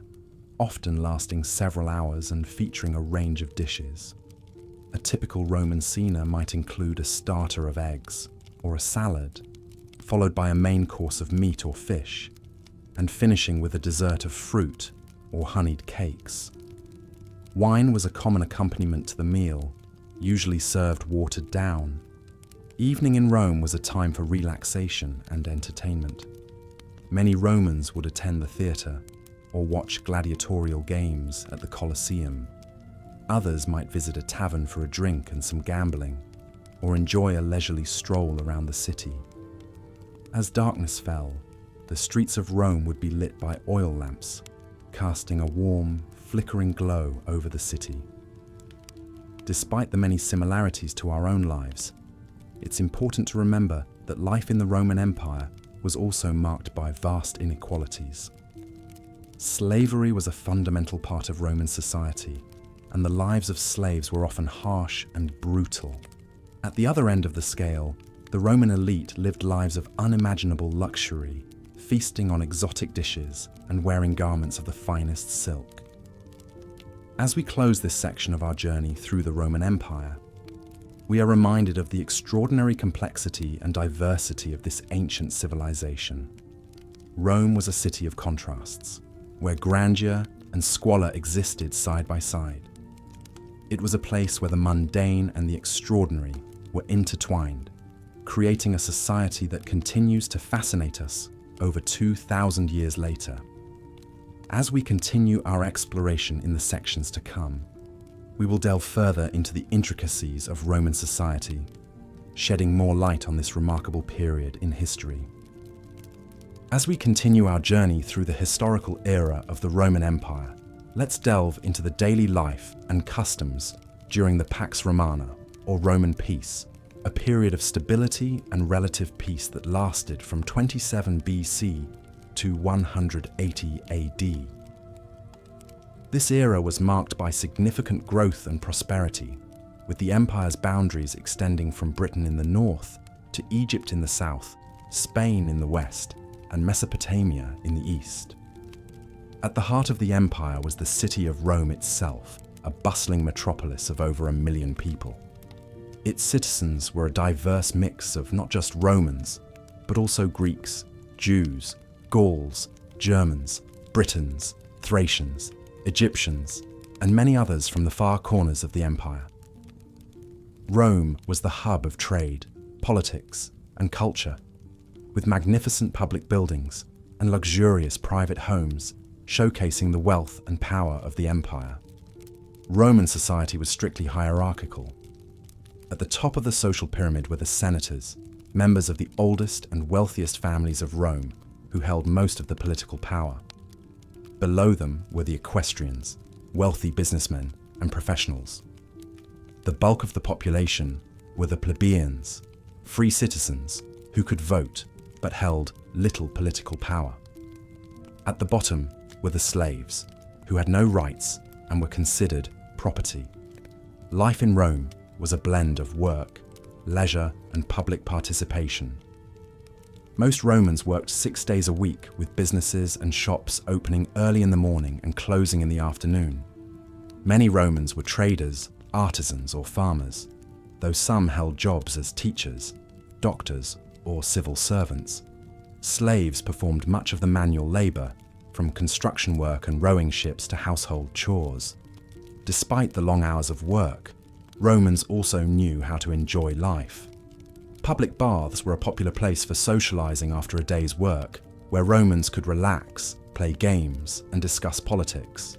often lasting several hours and featuring a range of dishes. A typical Roman cena might include a starter of eggs or a salad, followed by a main course of meat or fish, and finishing with a dessert of fruit or honeyed cakes. Wine was a common accompaniment to the meal, usually served watered down. Evening in Rome was a time for relaxation and entertainment. Many Romans would attend the theatre or watch gladiatorial games at the Colosseum. Others might visit a tavern for a drink and some gambling, or enjoy a leisurely stroll around the city. As darkness fell, the streets of Rome would be lit by oil lamps, casting a warm, flickering glow over the city. Despite the many similarities to our own lives, it's important to remember that life in the Roman Empire was also marked by vast inequalities. Slavery was a fundamental part of Roman society, and the lives of slaves were often harsh and brutal. At the other end of the scale, the Roman elite lived lives of unimaginable luxury, feasting on exotic dishes and wearing garments of the finest silk. As we close this section of our journey through the Roman Empire, we are reminded of the extraordinary complexity and diversity of this ancient civilization. Rome was a city of contrasts, where grandeur and squalor existed side by side. It was a place where the mundane and the extraordinary were intertwined, creating a society that continues to fascinate us over 2,000 years later. As we continue our exploration in the sections to come, we will delve further into the intricacies of Roman society, shedding more light on this remarkable period in history. As we continue our journey through the historical era of the Roman Empire, let's delve into the daily life and customs during the Pax Romana, or Roman peace, a period of stability and relative peace that lasted from 27 BC to 180 AD. This era was marked by significant growth and prosperity, with the empire's boundaries extending from Britain in the north to Egypt in the south, Spain in the west, and Mesopotamia in the east. At the heart of the empire was the city of Rome itself, a bustling metropolis of over 1 million people. Its citizens were a diverse mix of not just Romans, but also Greeks, Jews, Gauls, Germans, Britons, Thracians, Egyptians, and many others from the far corners of the empire. Rome was the hub of trade, politics, and culture, with magnificent public buildings and luxurious private homes showcasing the wealth and power of the empire. Roman society was strictly hierarchical. At the top of the social pyramid were the senators, members of the oldest and wealthiest families of Rome, who held most of the political power. Below them were the equestrians, wealthy businessmen and professionals. The bulk of the population were the plebeians, free citizens who could vote but held little political power. At the bottom were the slaves, who had no rights and were considered property. Life in Rome was a blend of work, leisure, and public participation. Most Romans worked 6 days a week, with businesses and shops opening early in the morning and closing in the afternoon. Many Romans were traders, artisans, or farmers, though some held jobs as teachers, doctors, or civil servants. Slaves performed much of the manual labor, from construction work and rowing ships to household chores. Despite the long hours of work, Romans also knew how to enjoy life. Public baths were a popular place for socializing after a day's work, where Romans could relax, play games, and discuss politics.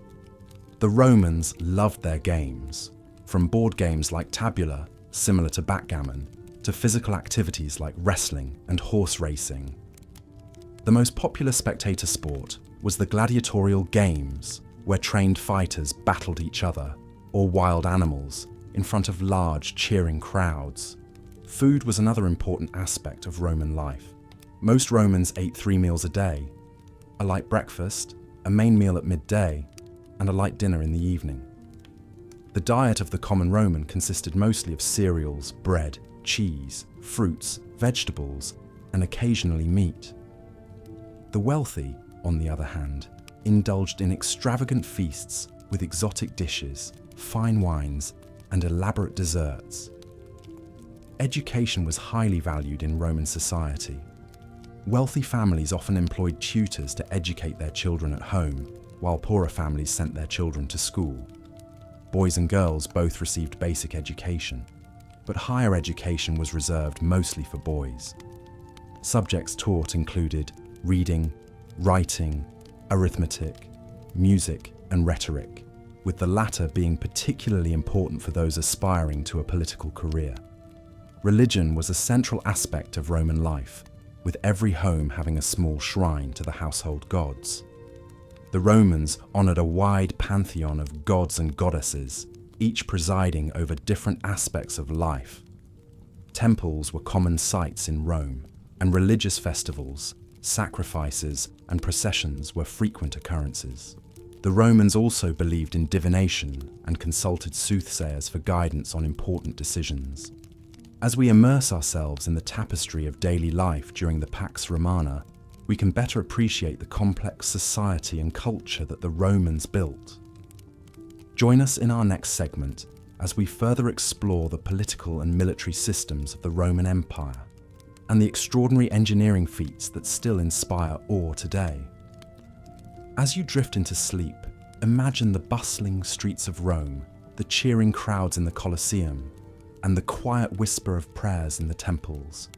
The Romans loved their games, from board games like tabula, similar to backgammon, to physical activities like wrestling and horse racing. The most popular spectator sport was the gladiatorial games, where trained fighters battled each other, or wild animals, in front of large, cheering crowds. Food was another important aspect of Roman life. Most Romans ate 3 meals a day: a light breakfast, a main meal at midday, and a light dinner in the evening. The diet of the common Roman consisted mostly of cereals, bread, cheese, fruits, vegetables, and occasionally meat. The wealthy, on the other hand, indulged in extravagant feasts with exotic dishes, fine wines, and elaborate desserts. Education was highly valued in Roman society. Wealthy families often employed tutors to educate their children at home, while poorer families sent their children to school. Boys and girls both received basic education, but higher education was reserved mostly for boys. Subjects taught included reading, writing, arithmetic, music, and rhetoric, with the latter being particularly important for those aspiring to a political career. Religion was a central aspect of Roman life, with every home having a small shrine to the household gods. The Romans honored a wide pantheon of gods and goddesses, each presiding over different aspects of life. Temples were common sights in Rome, and religious festivals, sacrifices, and processions were frequent occurrences. The Romans also believed in divination and consulted soothsayers for guidance on important decisions. As we immerse ourselves in the tapestry of daily life during the Pax Romana, we can better appreciate the complex society and culture that the Romans built. Join us in our next segment as we further explore the political and military systems of the Roman Empire and the extraordinary engineering feats that still inspire awe today. As you drift into sleep, imagine the bustling streets of Rome, the cheering crowds in the Colosseum, and the quiet whisper of prayers in the temples,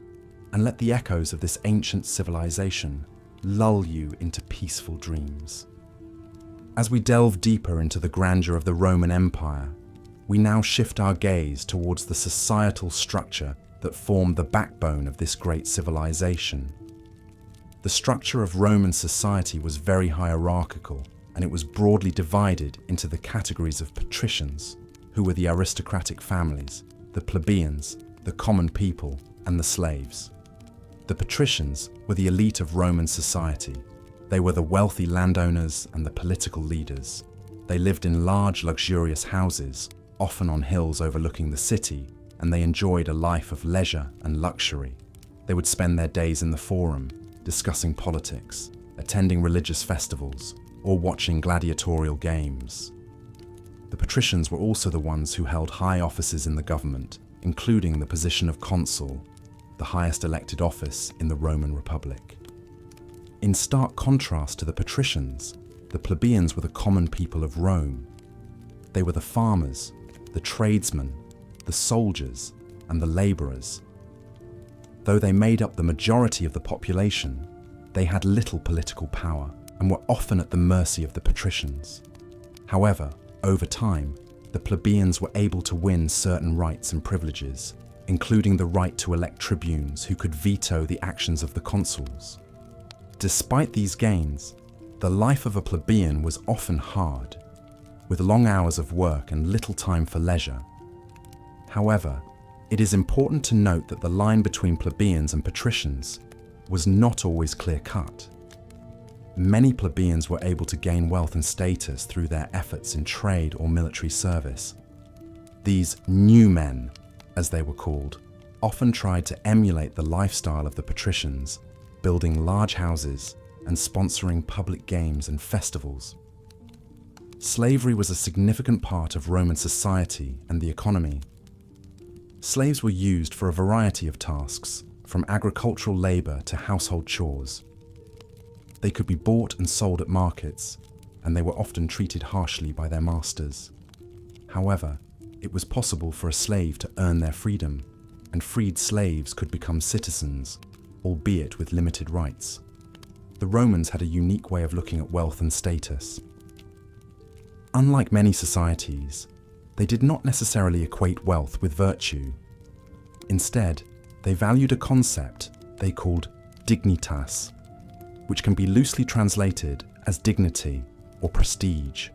and let the echoes of this ancient civilization lull you into peaceful dreams. As we delve deeper into the grandeur of the Roman Empire, we now shift our gaze towards the societal structure that formed the backbone of this great civilization. The structure of Roman society was very hierarchical, and it was broadly divided into the categories of patricians, who were the aristocratic families, the plebeians, the common people, and the slaves. The patricians were the elite of Roman society. They were the wealthy landowners and the political leaders. They lived in large, luxurious houses, often on hills overlooking the city, and they enjoyed a life of leisure and luxury. They would spend their days in the forum, discussing politics, attending religious festivals, or watching gladiatorial games. The patricians were also the ones who held high offices in the government, including the position of consul, the highest elected office in the Roman Republic. In stark contrast to the patricians, the plebeians were the common people of Rome. They were the farmers, the tradesmen, the soldiers, and the laborers. Though they made up the majority of the population, they had little political power and were often at the mercy of the patricians. However, over time, the plebeians were able to win certain rights and privileges, including the right to elect tribunes who could veto the actions of the consuls. Despite these gains, the life of a plebeian was often hard, with long hours of work and little time for leisure. However, it is important to note that the line between plebeians and patricians was not always clear-cut. Many plebeians were able to gain wealth and status through their efforts in trade or military service. These new men, as they were called, often tried to emulate the lifestyle of the patricians, building large houses and sponsoring public games and festivals. Slavery was a significant part of Roman society and the economy. Slaves were used for a variety of tasks, from agricultural labor to household chores. They could be bought and sold at markets, and they were often treated harshly by their masters. However, it was possible for a slave to earn their freedom, and freed slaves could become citizens, albeit with limited rights. The Romans had a unique way of looking at wealth and status. Unlike many societies, they did not necessarily equate wealth with virtue. Instead, they valued a concept they called dignitas, which can be loosely translated as dignity or prestige.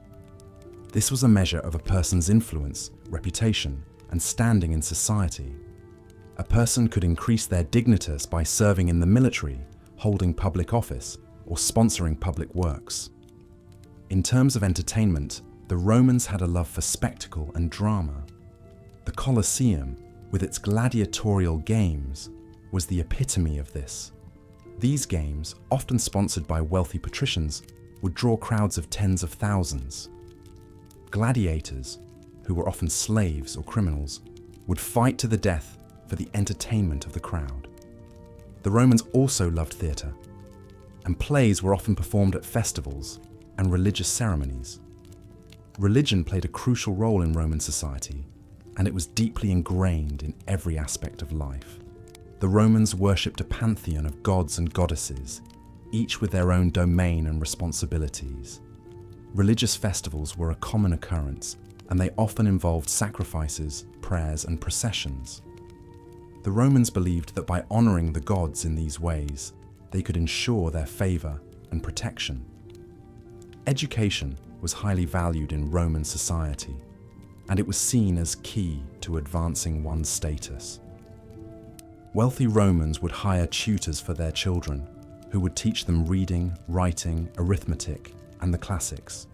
This was a measure of a person's influence, reputation, and standing in society. A person could increase their dignitas by serving in the military, holding public office, or sponsoring public works. In terms of entertainment, the Romans had a love for spectacle and drama. The Colosseum, with its gladiatorial games, was the epitome of this. These games, often sponsored by wealthy patricians, would draw crowds of tens of thousands. Gladiators, who were often slaves or criminals, would fight to the death for the entertainment of the crowd. The Romans also loved theatre, and plays were often performed at festivals and religious ceremonies. Religion played a crucial role in Roman society, and it was deeply ingrained in every aspect of life. The Romans worshipped a pantheon of gods and goddesses, each with their own domain and responsibilities. Religious festivals were a common occurrence, and they often involved sacrifices, prayers, and processions. The Romans believed that by honoring the gods in these ways, they could ensure their favor and protection. Education was highly valued in Roman society, and it was seen as key to advancing one's status. Wealthy Romans would hire tutors for their children, who would teach them reading, writing, arithmetic, and the classics.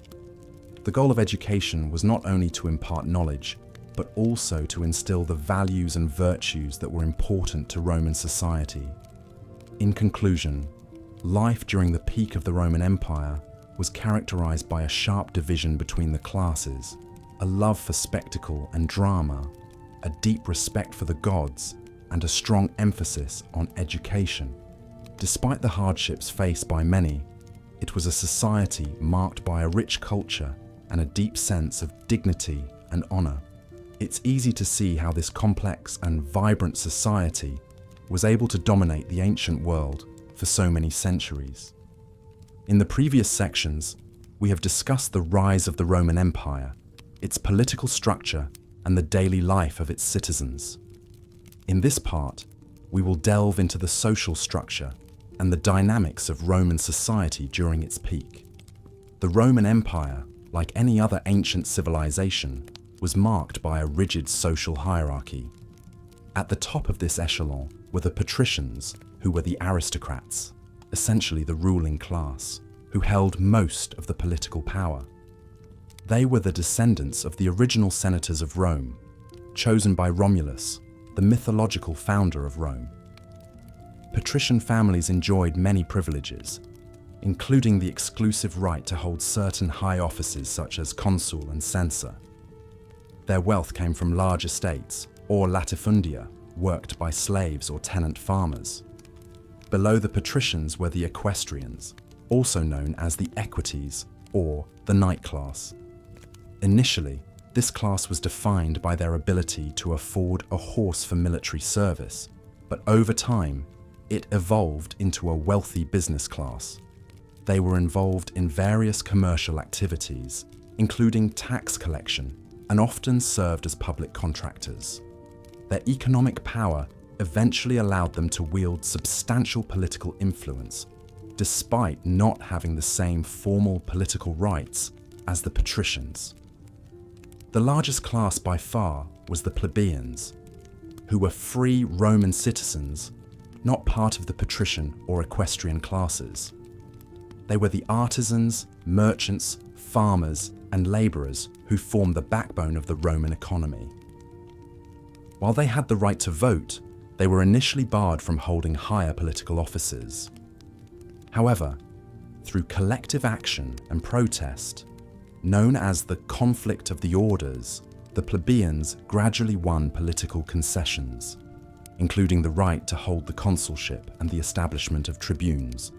The goal of education was not only to impart knowledge, but also to instill the values and virtues that were important to Roman society. In conclusion, life during the peak of the Roman Empire was characterized by a sharp division between the classes, a love for spectacle and drama, a deep respect for the gods, and a strong emphasis on education. Despite the hardships faced by many, it was a society marked by a rich culture and a deep sense of dignity and honor. It's easy to see how this complex and vibrant society was able to dominate the ancient world for so many centuries. In the previous sections, we have discussed the rise of the Roman Empire, its political structure, and the daily life of its citizens. In this part, we will delve into the social structure and the dynamics of Roman society during its peak. The Roman Empire, like any other ancient civilization, was marked by a rigid social hierarchy. At the top of this echelon were the patricians, who were the aristocrats, essentially the ruling class, who held most of the political power. They were the descendants of the original senators of Rome, chosen by Romulus, the mythological founder of Rome. Patrician families enjoyed many privileges, including the exclusive right to hold certain high offices such as consul and censor. Their wealth came from large estates, or latifundia, worked by slaves or tenant farmers. Below the patricians were the equestrians, also known as the equites, or the knight class. Initially, this class was defined by their ability to afford a horse for military service, but over time, it evolved into a wealthy business class. They were involved in various commercial activities, including tax collection, and often served as public contractors. Their economic power eventually allowed them to wield substantial political influence, despite not having the same formal political rights as the patricians. The largest class by far was the plebeians, who were free Roman citizens, not part of the patrician or equestrian classes. They were the artisans, merchants, farmers, and labourers who formed the backbone of the Roman economy. While they had the right to vote, they were initially barred from holding higher political offices. However, through collective action and protest, known as the conflict of the orders, the plebeians gradually won political concessions, including the right to hold the consulship and the establishment of tribunes,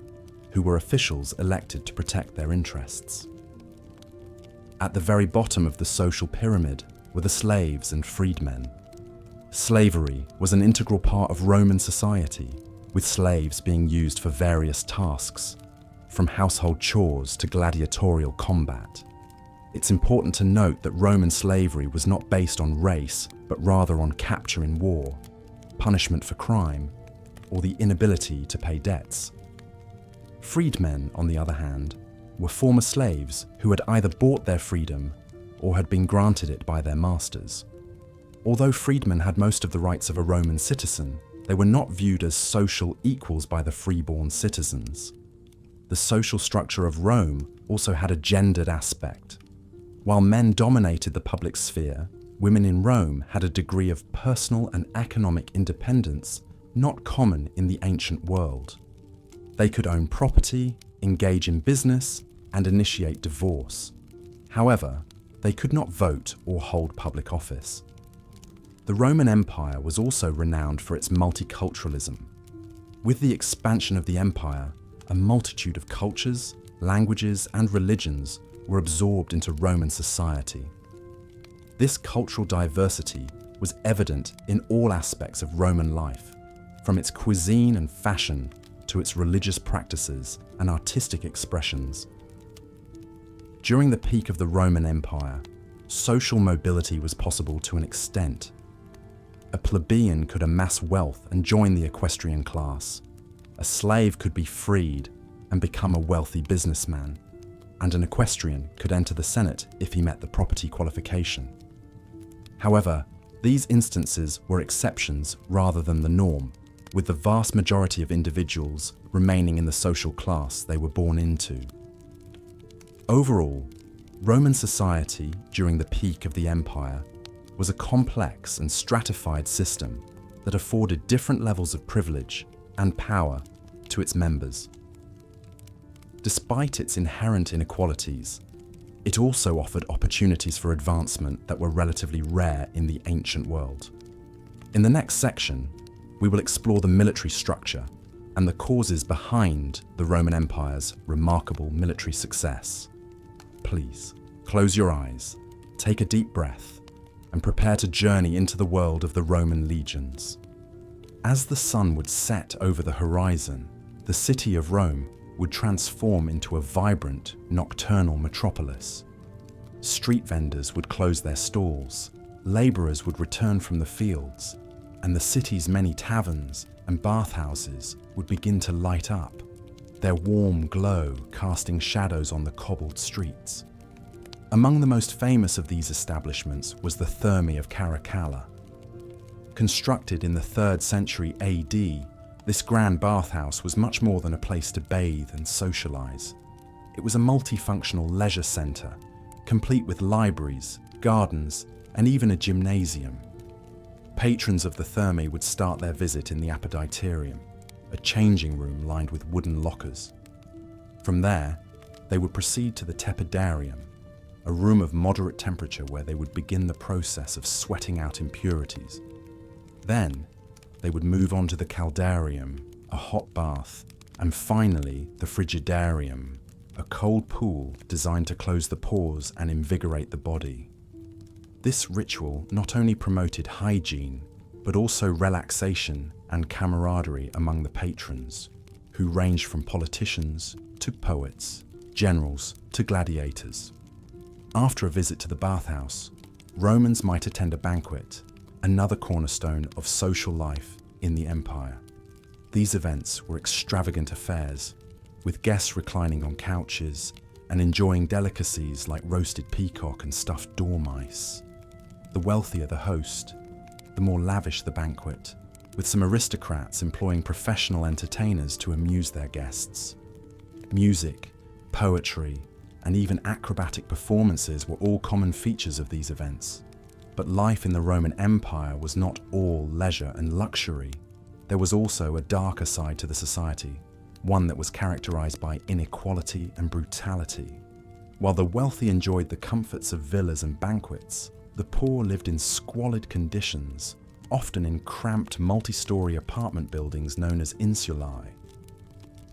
who were officials elected to protect their interests. At the very bottom of the social pyramid were the slaves and freedmen. Slavery was an integral part of Roman society, with slaves being used for various tasks, from household chores to gladiatorial combat. It's important to note that Roman slavery was not based on race, but rather on capture in war, punishment for crime, or the inability to pay debts. Freedmen, on the other hand, were former slaves who had either bought their freedom or had been granted it by their masters. Although freedmen had most of the rights of a Roman citizen, they were not viewed as social equals by the freeborn citizens. The social structure of Rome also had a gendered aspect. While men dominated the public sphere, women in Rome had a degree of personal and economic independence not common in the ancient world. They could own property, engage in business, and initiate divorce. However, they could not vote or hold public office. The Roman Empire was also renowned for its multiculturalism. With the expansion of the empire, a multitude of cultures, languages, and religions were absorbed into Roman society. This cultural diversity was evident in all aspects of Roman life, from its cuisine and fashion to its religious practices and artistic expressions. During the peak of the Roman Empire, social mobility was possible to an extent. A plebeian could amass wealth and join the equestrian class. A slave could be freed and become a wealthy businessman, and an equestrian could enter the Senate if he met the property qualification. However, these instances were exceptions rather than the norm, with the vast majority of individuals remaining in the social class they were born into. Overall, Roman society during the peak of the empire was a complex and stratified system that afforded different levels of privilege and power to its members. Despite its inherent inequalities, it also offered opportunities for advancement that were relatively rare in the ancient world. In the next section, we will explore the military structure and the causes behind the Roman Empire's remarkable military success. Please, close your eyes, take a deep breath, and prepare to journey into the world of the Roman legions. As the sun would set over the horizon, the city of Rome would transform into a vibrant, nocturnal metropolis. Street vendors would close their stalls, labourers would return from the fields, and the city's many taverns and bathhouses would begin to light up, their warm glow casting shadows on the cobbled streets. Among the most famous of these establishments was the Thermae of Caracalla. Constructed in the 3rd century AD, this grand bathhouse was much more than a place to bathe and socialise. It was a multifunctional leisure centre, complete with libraries, gardens, and even a gymnasium. Patrons of the Thermae would start their visit in the Apoditerium, a changing room lined with wooden lockers. From there, they would proceed to the Tepidarium, a room of moderate temperature where they would begin the process of sweating out impurities. Then, they would move on to the Caldarium, a hot bath, and finally the Frigidarium, a cold pool designed to close the pores and invigorate the body. This ritual not only promoted hygiene, but also relaxation and camaraderie among the patrons, who ranged from politicians to poets, generals to gladiators. After a visit to the bathhouse, Romans might attend a banquet, another cornerstone of social life in the empire. These events were extravagant affairs, with guests reclining on couches and enjoying delicacies like roasted peacock and stuffed dormice. The wealthier the host, the more lavish the banquet, with some aristocrats employing professional entertainers to amuse their guests. Music, poetry, and even acrobatic performances were all common features of these events. But life in the Roman Empire was not all leisure and luxury. There was also a darker side to the society, one that was characterized by inequality and brutality. While the wealthy enjoyed the comforts of villas and banquets, the poor lived in squalid conditions, often in cramped multi-story apartment buildings known as insulae.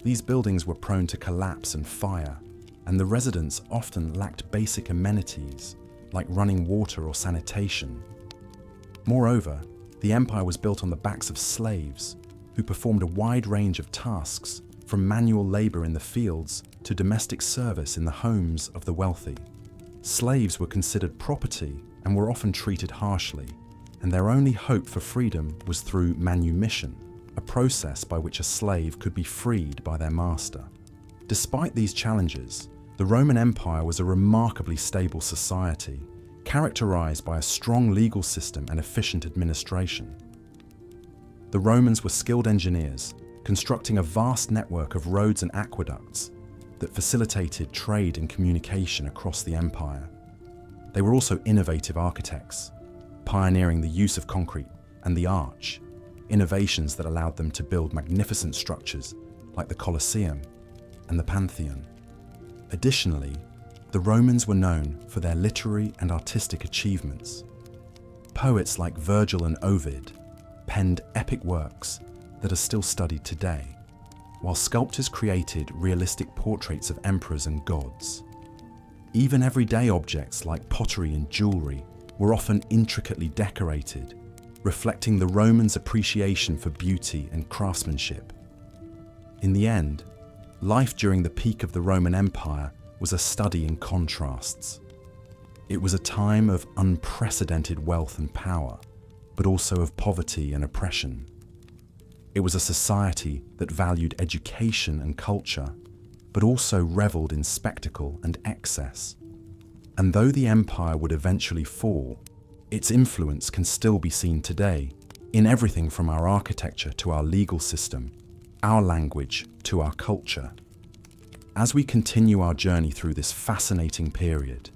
These buildings were prone to collapse and fire, and the residents often lacked basic amenities like running water or sanitation. Moreover, the empire was built on the backs of slaves, who performed a wide range of tasks, from manual labor in the fields to domestic service in the homes of the wealthy. Slaves were considered property and were often treated harshly, and their only hope for freedom was through manumission, a process by which a slave could be freed by their master. Despite these challenges, the Roman Empire was a remarkably stable society, characterized by a strong legal system and efficient administration. The Romans were skilled engineers, constructing a vast network of roads and aqueducts that facilitated trade and communication across the empire. They were also innovative architects, pioneering the use of concrete and the arch, innovations that allowed them to build magnificent structures like the Colosseum and the Pantheon. Additionally, the Romans were known for their literary and artistic achievements. Poets like Virgil and Ovid penned epic works that are still studied today, while sculptors created realistic portraits of emperors and gods. Even everyday objects like pottery and jewelry were often intricately decorated, reflecting the Romans' appreciation for beauty and craftsmanship. In the end, life during the peak of the Roman Empire was a study in contrasts. It was a time of unprecedented wealth and power, but also of poverty and oppression. It was a society that valued education and culture, but also reveled in spectacle and excess. And though the empire would eventually fall, its influence can still be seen today, in everything from our architecture to our legal system, our language to our culture. As we continue our journey through this fascinating period,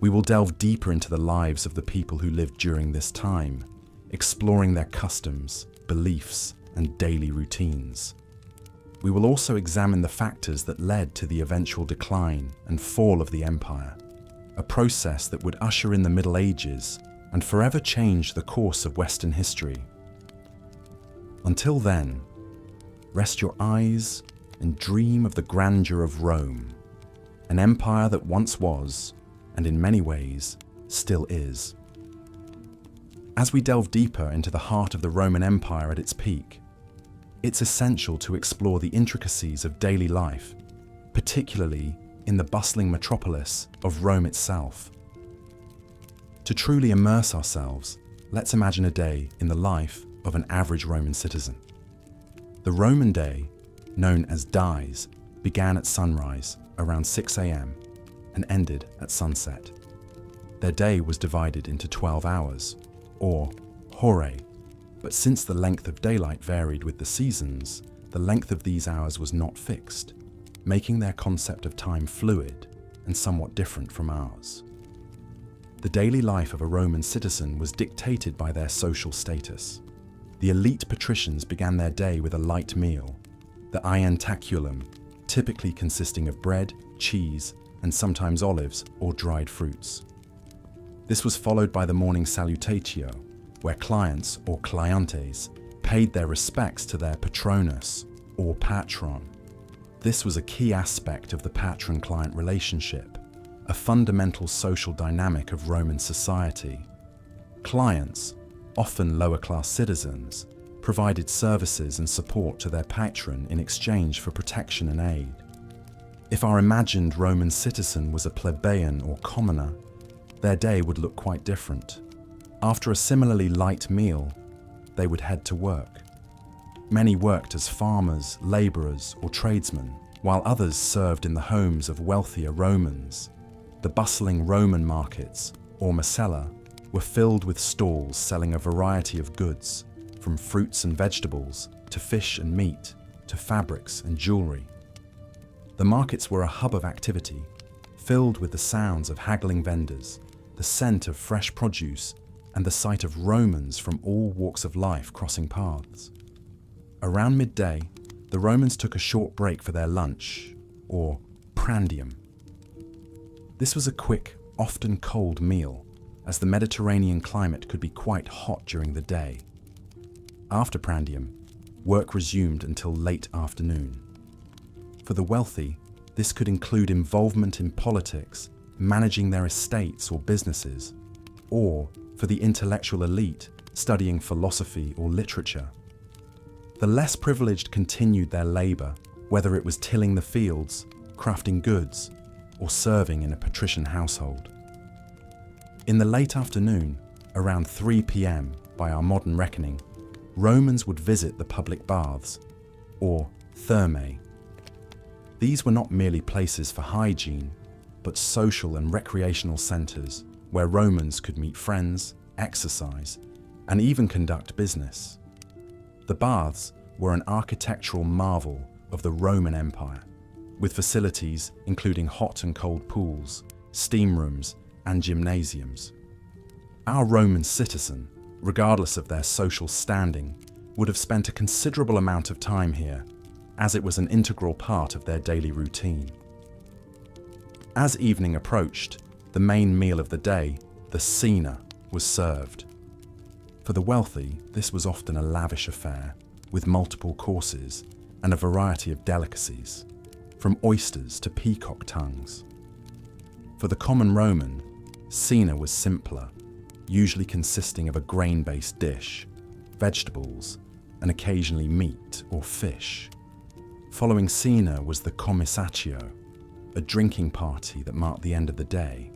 we will delve deeper into the lives of the people who lived during this time, exploring their customs, beliefs, and daily routines. We will also examine the factors that led to the eventual decline and fall of the empire, a process that would usher in the Middle Ages and forever change the course of Western history. Until then, rest your eyes and dream of the grandeur of Rome, an empire that once was, and in many ways, still is. As we delve deeper into the heart of the Roman Empire at its peak, it's essential to explore the intricacies of daily life, particularly in the bustling metropolis of Rome itself. To truly immerse ourselves, let's imagine a day in the life of an average Roman citizen. The Roman day, known as dies, began at sunrise around 6 a.m. and ended at sunset. Their day was divided into 12 hours, or horae, but since the length of daylight varied with the seasons, the length of these hours was not fixed, making their concept of time fluid and somewhat different from ours. The daily life of a Roman citizen was dictated by their social status. The elite patricians began their day with a light meal, the ientaculum, typically consisting of bread, cheese, and sometimes olives or dried fruits. This was followed by the morning salutatio, where clients or clientes paid their respects to their patronus or patron. This was a key aspect of the patron-client relationship, a fundamental social dynamic of Roman society. Clients, often lower-class citizens, provided services and support to their patron in exchange for protection and aid. If our imagined Roman citizen was a plebeian or commoner, their day would look quite different. After a similarly light meal, they would head to work. Many worked as farmers, labourers, or tradesmen, while others served in the homes of wealthier Romans. The bustling Roman markets, or Macella, were filled with stalls selling a variety of goods, from fruits and vegetables, to fish and meat, to fabrics and jewellery. The markets were a hub of activity, filled with the sounds of haggling vendors, the scent of fresh produce, and the sight of Romans from all walks of life crossing paths. Around midday, the Romans took a short break for their lunch, or prandium. This was a quick, often cold meal, as the Mediterranean climate could be quite hot during the day. After prandium, work resumed until late afternoon. For the wealthy, this could include involvement in politics, managing their estates or businesses, or for the intellectual elite, studying philosophy or literature. The less privileged continued their labour, whether it was tilling the fields, crafting goods, or serving in a patrician household. In the late afternoon, around 3 p.m. by our modern reckoning, Romans would visit the public baths, or thermae. These were not merely places for hygiene, but social and recreational centres where Romans could meet friends, exercise, and even conduct business. The baths were an architectural marvel of the Roman Empire, with facilities including hot and cold pools, steam rooms, and gymnasiums. Our Roman citizen, regardless of their social standing, would have spent a considerable amount of time here, as it was an integral part of their daily routine. As evening approached, the main meal of the day, the cena, was served. For the wealthy, this was often a lavish affair, with multiple courses and a variety of delicacies, from oysters to peacock tongues. For the common Roman, cena was simpler, usually consisting of a grain-based dish, vegetables, and occasionally meat or fish. Following cena was the commissatio, a drinking party that marked the end of the day.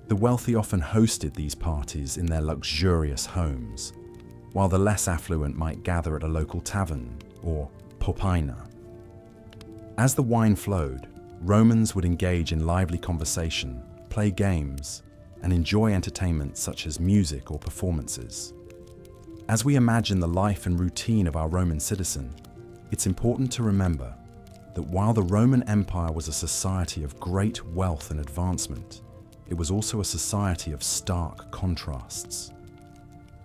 The wealthy often hosted these parties in their luxurious homes, while the less affluent might gather at a local tavern or popina. As the wine flowed, Romans would engage in lively conversation, play games, and enjoy entertainment such as music or performances. As we imagine the life and routine of our Roman citizen, it's important to remember that while the Roman Empire was a society of great wealth and advancement, it was also a society of stark contrasts.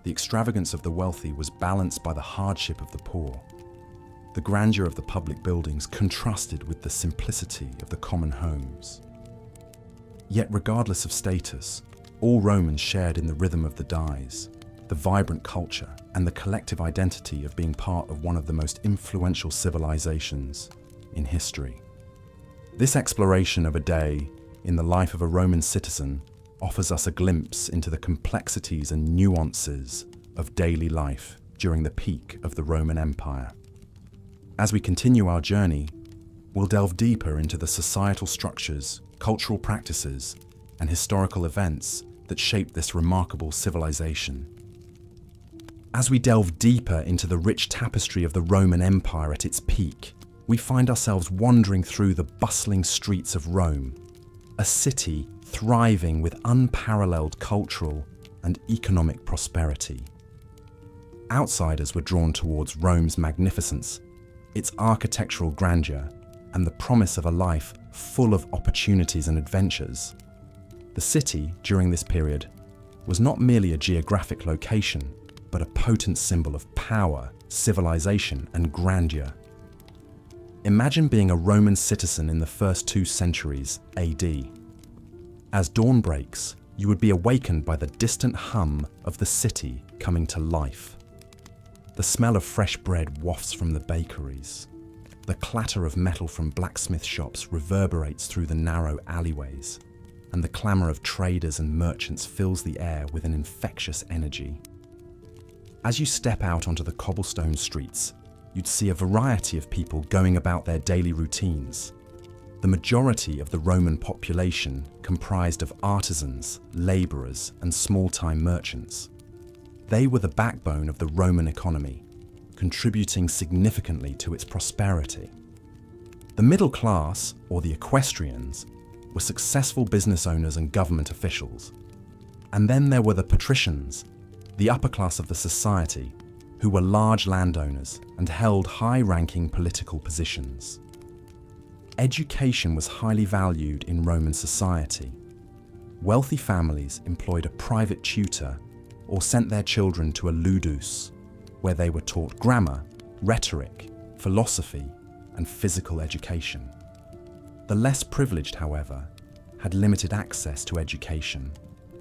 The extravagance of the wealthy was balanced by the hardship of the poor. The grandeur of the public buildings contrasted with the simplicity of the common homes. Yet regardless of status, all Romans shared in the rhythm of the dies, the vibrant culture, and the collective identity of being part of one of the most influential civilizations in history. This exploration of a day in the life of a Roman citizen offers us a glimpse into the complexities and nuances of daily life during the peak of the Roman Empire. As we continue our journey, we'll delve deeper into the societal structures, cultural practices, and historical events that shaped this remarkable civilization. As we delve deeper into the rich tapestry of the Roman Empire at its peak, we find ourselves wandering through the bustling streets of Rome, a city thriving with unparalleled cultural and economic prosperity. Outsiders were drawn towards Rome's magnificence, its architectural grandeur, and the promise of a life full of opportunities and adventures. The city, during this period, was not merely a geographic location, but a potent symbol of power, civilization, and grandeur. Imagine being a Roman citizen in the first 2 centuries AD. As dawn breaks, you would be awakened by the distant hum of the city coming to life. The smell of fresh bread wafts from the bakeries. The clatter of metal from blacksmith shops reverberates through the narrow alleyways, and the clamour of traders and merchants fills the air with an infectious energy. As you step out onto the cobblestone streets, you'd see a variety of people going about their daily routines. The majority of the Roman population comprised of artisans, labourers, and small-time merchants. They were the backbone of the Roman economy, contributing significantly to its prosperity. The middle class, or the equestrians, were successful business owners and government officials. And then there were the patricians, the upper class of the society, who were large landowners and held high-ranking political positions. Education was highly valued in Roman society. Wealthy families employed a private tutor or sent their children to a ludus, where they were taught grammar, rhetoric, philosophy, and physical education. The less privileged, however, had limited access to education,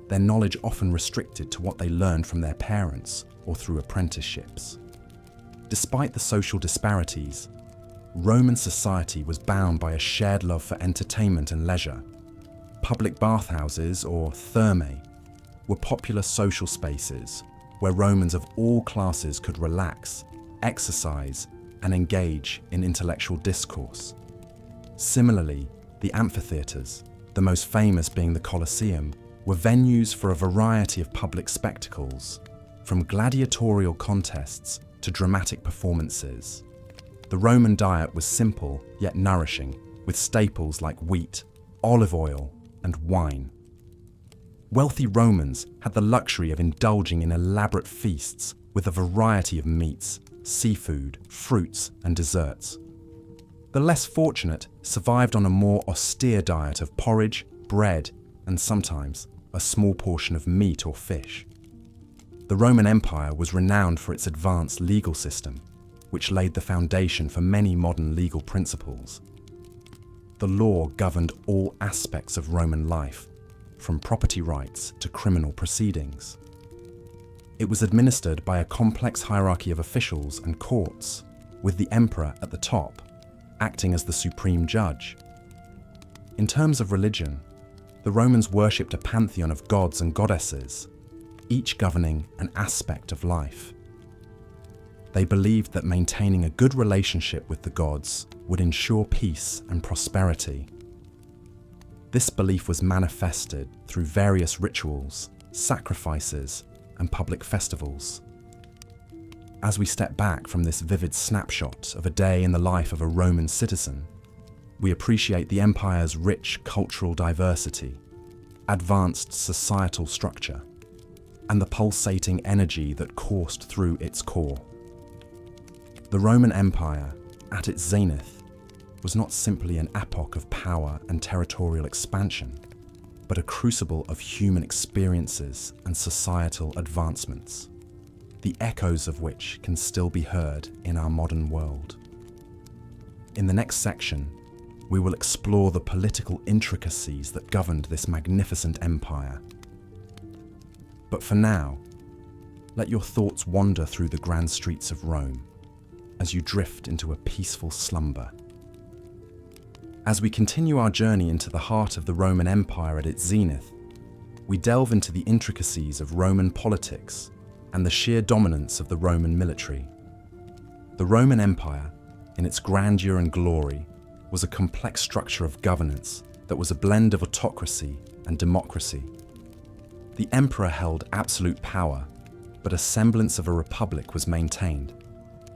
their knowledge often restricted to what they learned from their parents or through apprenticeships. Despite the social disparities, Roman society was bound by a shared love for entertainment and leisure. Public bathhouses, or thermae, were popular social spaces where Romans of all classes could relax, exercise, and engage in intellectual discourse. Similarly, the amphitheatres, the most famous being the Colosseum, were venues for a variety of public spectacles, from gladiatorial contests to dramatic performances. The Roman diet was simple yet nourishing, with staples like wheat, olive oil, and wine. Wealthy Romans had the luxury of indulging in elaborate feasts with a variety of meats, seafood, fruits, and desserts. The less fortunate survived on a more austere diet of porridge, bread, and sometimes a small portion of meat or fish. The Roman Empire was renowned for its advanced legal system, which laid the foundation for many modern legal principles. The law governed all aspects of Roman life, from property rights to criminal proceedings. It was administered by a complex hierarchy of officials and courts, with the emperor at the top, acting as the supreme judge. In terms of religion, the Romans worshipped a pantheon of gods and goddesses, each governing an aspect of life. They believed that maintaining a good relationship with the gods would ensure peace and prosperity. This belief was manifested through various rituals, sacrifices, and public festivals. As we step back from this vivid snapshot of a day in the life of a Roman citizen, we appreciate the empire's rich cultural diversity, advanced societal structure, and the pulsating energy that coursed through its core. The Roman Empire, at its zenith, was not simply an epoch of power and territorial expansion, but a crucible of human experiences and societal advancements, the echoes of which can still be heard in our modern world. In the next section, we will explore the political intricacies that governed this magnificent empire. But for now, let your thoughts wander through the grand streets of Rome as you drift into a peaceful slumber. As we continue our journey into the heart of the Roman Empire at its zenith, we delve into the intricacies of Roman politics and the sheer dominance of the Roman military. The Roman Empire, in its grandeur and glory, was a complex structure of governance that was a blend of autocracy and democracy. The emperor held absolute power, but a semblance of a republic was maintained,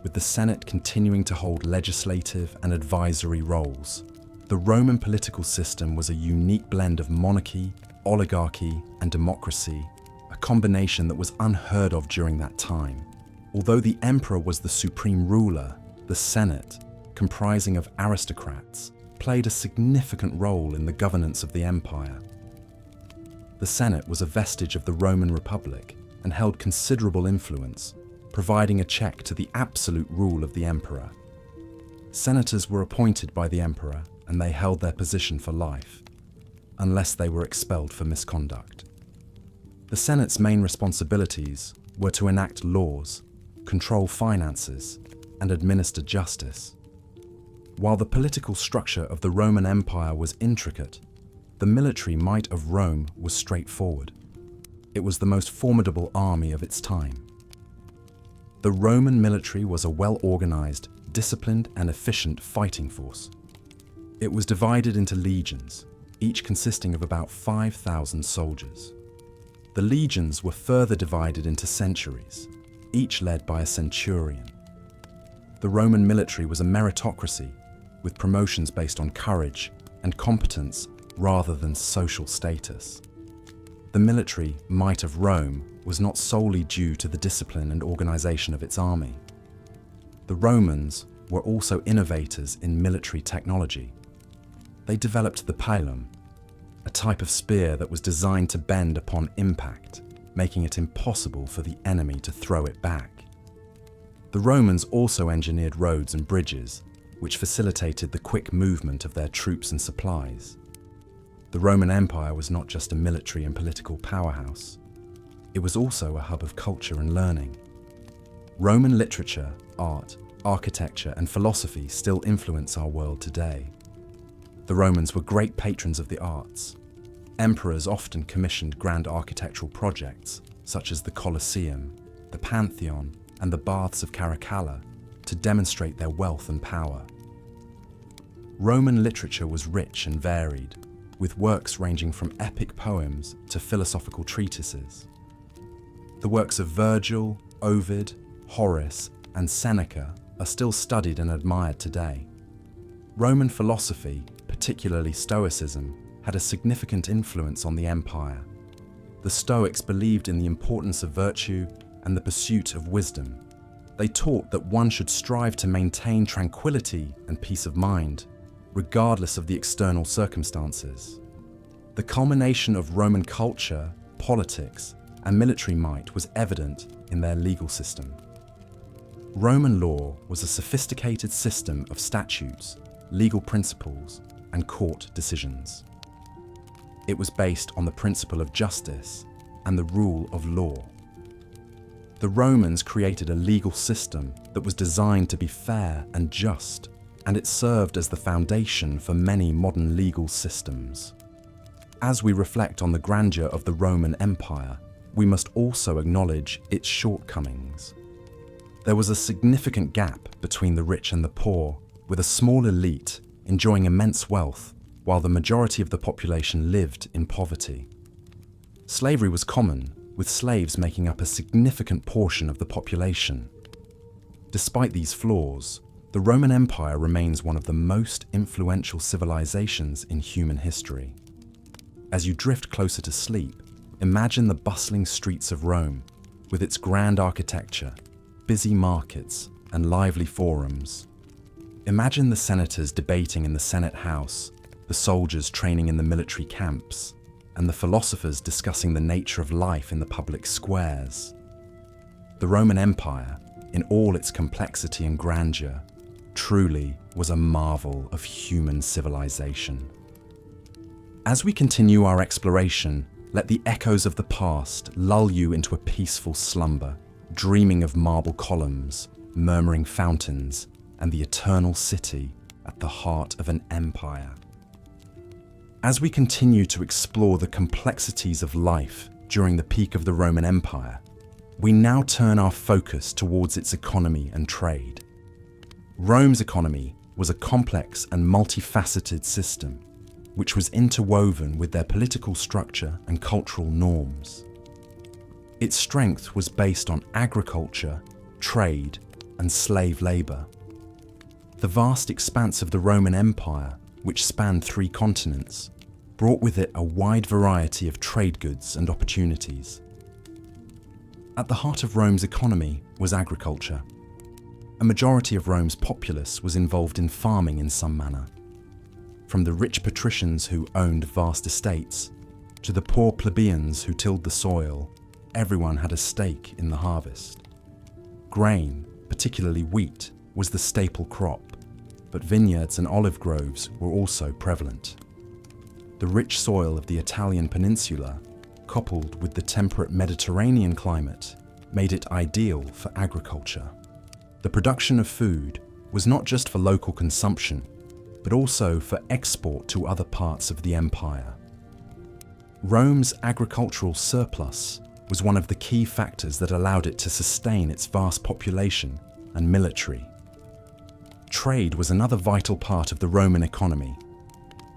with the Senate continuing to hold legislative and advisory roles. The Roman political system was a unique blend of monarchy, oligarchy, and democracy, a combination that was unheard of during that time. Although the emperor was the supreme ruler, the Senate, comprising of aristocrats, played a significant role in the governance of the empire. The Senate was a vestige of the Roman Republic and held considerable influence, providing a check to the absolute rule of the emperor. Senators were appointed by the emperor, and they held their position for life, unless they were expelled for misconduct. The Senate's main responsibilities were to enact laws, control finances, and administer justice. While the political structure of the Roman Empire was intricate, the military might of Rome was straightforward. It was the most formidable army of its time. The Roman military was a well-organized, disciplined, and efficient fighting force. It was divided into legions, each consisting of about 5,000 soldiers. The legions were further divided into centuries, each led by a centurion. The Roman military was a meritocracy, with promotions based on courage and competence rather than social status. The military might of Rome was not solely due to the discipline and organization of its army. The Romans were also innovators in military technology. They developed the pilum, a type of spear that was designed to bend upon impact, making it impossible for the enemy to throw it back. The Romans also engineered roads and bridges, which facilitated the quick movement of their troops and supplies. The Roman Empire was not just a military and political powerhouse. It was also a hub of culture and learning. Roman literature, art, architecture, and philosophy still influence our world today. The Romans were great patrons of the arts. Emperors often commissioned grand architectural projects, such as the Colosseum, the Pantheon, and the Baths of Caracalla, to demonstrate their wealth and power. Roman literature was rich and varied, with works ranging from epic poems to philosophical treatises. The works of Virgil, Ovid, Horace, and Seneca are still studied and admired today. Roman philosophy, particularly Stoicism, had a significant influence on the empire. The Stoics believed in the importance of virtue and the pursuit of wisdom. They taught that one should strive to maintain tranquility and peace of mind, regardless of the external circumstances. The culmination of Roman culture, politics, and military might was evident in their legal system. Roman law was a sophisticated system of statutes, legal principles, and court decisions. It was based on the principle of justice and the rule of law. The Romans created a legal system that was designed to be fair and just, and it served as the foundation for many modern legal systems. As we reflect on the grandeur of the Roman Empire, we must also acknowledge its shortcomings. There was a significant gap between the rich and the poor, with a small elite enjoying immense wealth, while the majority of the population lived in poverty. Slavery was common, with slaves making up a significant portion of the population. Despite these flaws, the Roman Empire remains one of the most influential civilizations in human history. As you drift closer to sleep, imagine the bustling streets of Rome, with its grand architecture, busy markets, and lively forums. Imagine the senators debating in the Senate House, the soldiers training in the military camps, and the philosophers discussing the nature of life in the public squares. The Roman Empire, in all its complexity and grandeur, truly was a marvel of human civilization. As we continue our exploration, let the echoes of the past lull you into a peaceful slumber, dreaming of marble columns, murmuring fountains, and the eternal city at the heart of an empire. As we continue to explore the complexities of life during the peak of the Roman Empire, we now turn our focus towards its economy and trade. Rome's economy was a complex and multifaceted system, which was interwoven with their political structure and cultural norms. Its strength was based on agriculture, trade, and slave labor. The vast expanse of the Roman Empire, which spanned 3 continents, brought with it a wide variety of trade goods and opportunities. At the heart of Rome's economy was agriculture. A majority of Rome's populace was involved in farming in some manner. From the rich patricians who owned vast estates, to the poor plebeians who tilled the soil, everyone had a stake in the harvest. Grain, particularly wheat, was the staple crop, but vineyards and olive groves were also prevalent. The rich soil of the Italian peninsula, coupled with the temperate Mediterranean climate, made it ideal for agriculture. The production of food, was not just for local consumption, but also for export to other parts of the empire. Rome's agricultural surplus was one of the key factors that allowed it to sustain its vast population and military. Trade was another vital part of the Roman economy.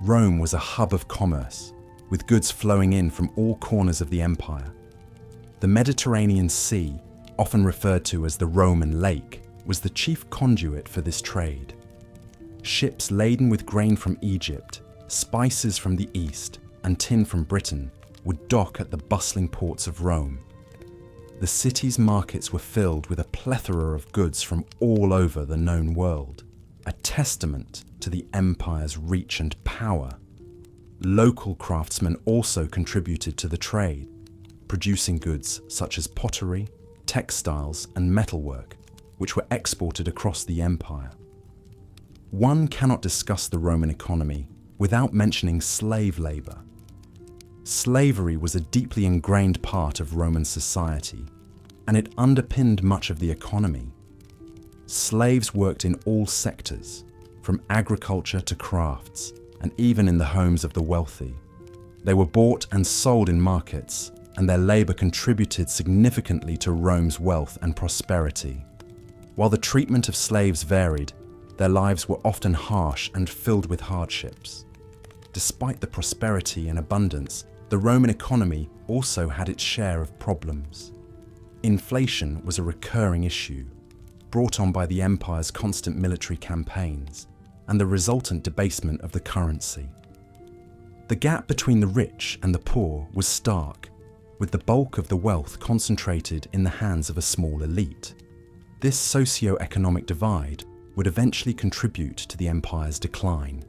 Rome was a hub of commerce, with goods flowing in from all corners of the empire. The Mediterranean Sea, often referred to as the Roman Lake, was the chief conduit for this trade. Ships laden with grain from Egypt, spices from the east, and tin from Britain would dock at the bustling ports of Rome. The city's markets were filled with a plethora of goods from all over the known world, a testament to the empire's reach and power. Local craftsmen also contributed to the trade, producing goods such as pottery, textiles, and metalwork, which were exported across the empire. One cannot discuss the Roman economy without mentioning slave labor. Slavery was a deeply ingrained part of Roman society, and it underpinned much of the economy. Slaves worked in all sectors, from agriculture to crafts, and even in the homes of the wealthy. They were bought and sold in markets, and their labor contributed significantly to Rome's wealth and prosperity. While the treatment of slaves varied, their lives were often harsh and filled with hardships. Despite the prosperity and abundance, the Roman economy also had its share of problems. Inflation was a recurring issue, brought on by the empire's constant military campaigns and the resultant debasement of the currency. The gap between the rich and the poor was stark, with the bulk of the wealth concentrated in the hands of a small elite. This socio-economic divide would eventually contribute to the empire's decline.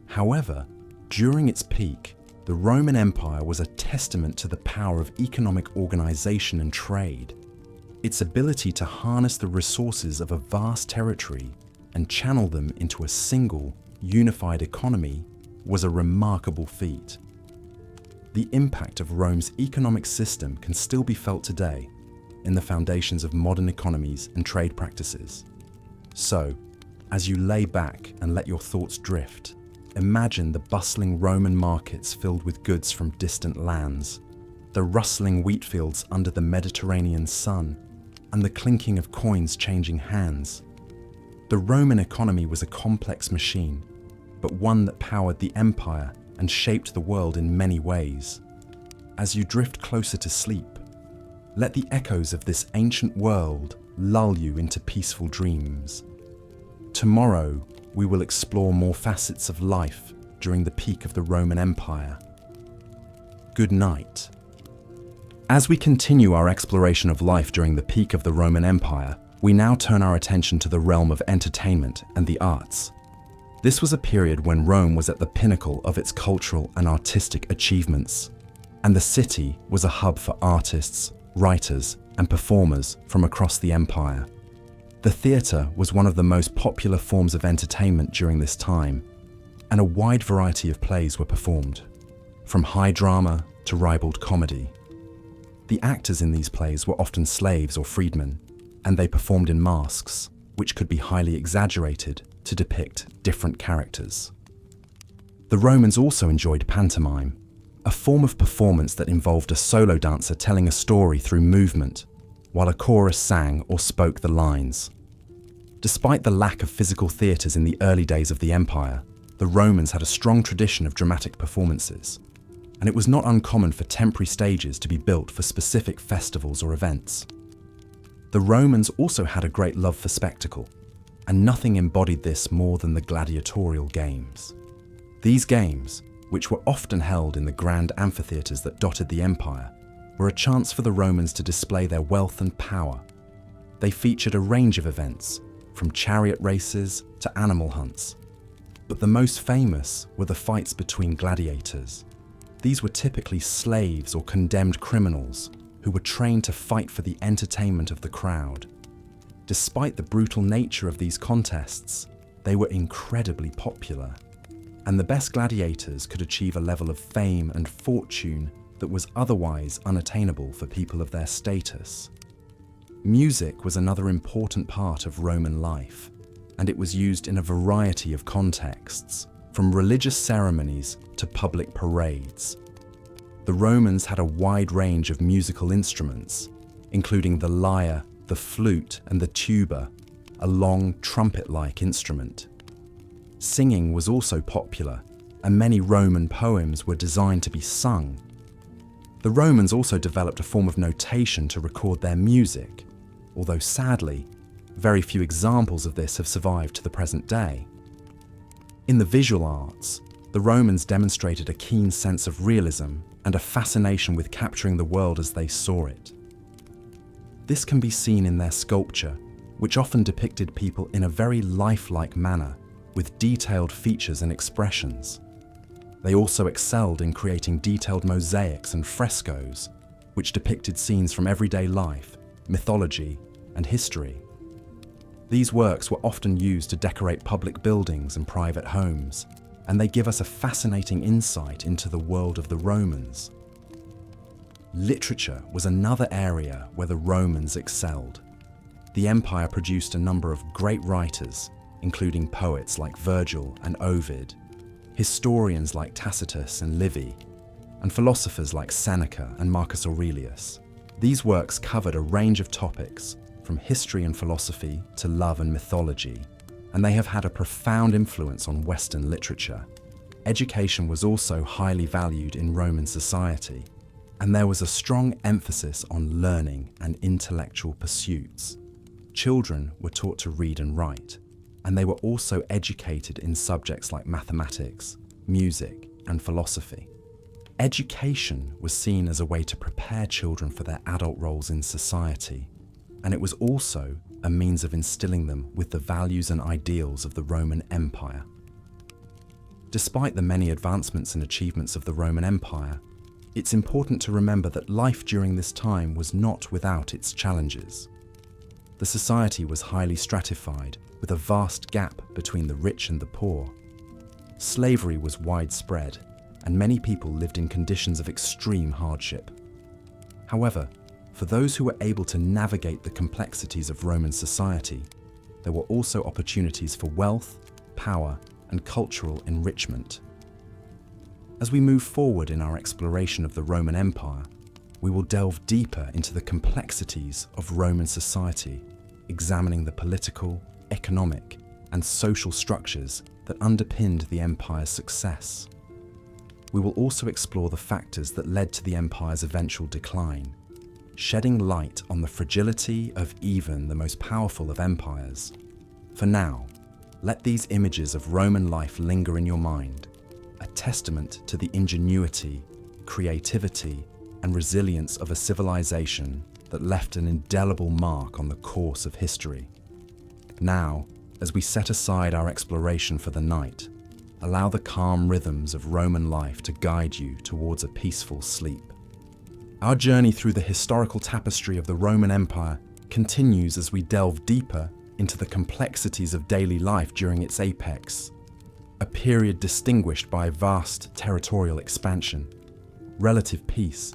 However, during its peak, the Roman Empire was a testament to the power of economic organization and trade. Its ability to harness the resources of a vast territory and channel them into a single, unified economy was a remarkable feat. The impact of Rome's economic system can still be felt today in the foundations of modern economies and trade practices. So, as you lay back and let your thoughts drift, imagine the bustling Roman markets filled with goods from distant lands, the rustling wheat fields under the Mediterranean sun, and the clinking of coins changing hands. The Roman economy was a complex machine, but one that powered the empire and shaped the world in many ways. As you drift closer to sleep, let the echoes of this ancient world lull you into peaceful dreams. Tomorrow, we will explore more facets of life during the peak of the Roman Empire. Good night. As we continue our exploration of life during the peak of the Roman Empire, we now turn our attention to the realm of entertainment and the arts. This was a period when Rome was at the pinnacle of its cultural and artistic achievements, and the city was a hub for artists, writers, and performers from across the empire. The theatre was one of the most popular forms of entertainment during this time, and a wide variety of plays were performed, from high drama to ribald comedy. The actors in these plays were often slaves or freedmen, and they performed in masks, which could be highly exaggerated to depict different characters. The Romans also enjoyed pantomime, a form of performance that involved a solo dancer telling a story through movement, while a chorus sang or spoke the lines. Despite the lack of physical theatres in the early days of the empire, the Romans had a strong tradition of dramatic performances, and it was not uncommon for temporary stages to be built for specific festivals or events. The Romans also had a great love for spectacle, and nothing embodied this more than the gladiatorial games. These games, which were often held in the grand amphitheatres that dotted the empire, were a chance for the Romans to display their wealth and power. They featured a range of events, from chariot races to animal hunts. But the most famous were the fights between gladiators. These were typically slaves or condemned criminals who were trained to fight for the entertainment of the crowd. Despite the brutal nature of these contests, they were incredibly popular, and the best gladiators could achieve a level of fame and fortune that was otherwise unattainable for people of their status. Music was another important part of Roman life. and it was used in a variety of contexts, from religious ceremonies to public parades. The Romans had a wide range of musical instruments, including the lyre, the flute, and the tuba, a long trumpet-like instrument. Singing was also popular, and many Roman poems were designed to be sung. The Romans also developed a form of notation to record their music, although sadly, very few examples of this have survived to the present day. In the visual arts, the Romans demonstrated a keen sense of realism and a fascination with capturing the world as they saw it. This can be seen in their sculpture, which often depicted people in a very lifelike manner, with detailed features and expressions. They also excelled in creating detailed mosaics and frescoes, which depicted scenes from everyday life, mythology, and history. These works were often used to decorate public buildings and private homes, and they give us a fascinating insight into the world of the Romans. Literature was another area where the Romans excelled. The empire produced a number of great writers, including poets like Virgil and Ovid, historians like Tacitus and Livy, and philosophers like Seneca and Marcus Aurelius. These works covered a range of topics, from history and philosophy to love and mythology, and they have had a profound influence on Western literature. Education was also highly valued in Roman society, and there was a strong emphasis on learning and intellectual pursuits. Children were taught to read and write, and they were also educated in subjects like mathematics, music, and philosophy. Education was seen as a way to prepare children for their adult roles in society, and it was also a means of instilling them with the values and ideals of the Roman Empire. Despite the many advancements and achievements of the Roman Empire, it's important to remember that life during this time was not without its challenges. The society was highly stratified, with a vast gap between the rich and the poor. Slavery was widespread, and many people lived in conditions of extreme hardship. However, for those who were able to navigate the complexities of Roman society, there were also opportunities for wealth, power, and cultural enrichment. As we move forward in our exploration of the Roman Empire, we will delve deeper into the complexities of Roman society, examining the political, economic, and social structures that underpinned the empire's success. We will also explore the factors that led to the empire's eventual decline, shedding light on the fragility of even the most powerful of empires. For now, let these images of Roman life linger in your mind, a testament to the ingenuity, creativity, and resilience of a civilization that left an indelible mark on the course of history. Now, as we set aside our exploration for the night, allow the calm rhythms of Roman life to guide you towards a peaceful sleep. Our journey through the historical tapestry of the Roman Empire continues as we delve deeper into the complexities of daily life during its apex, a period distinguished by vast territorial expansion, relative peace,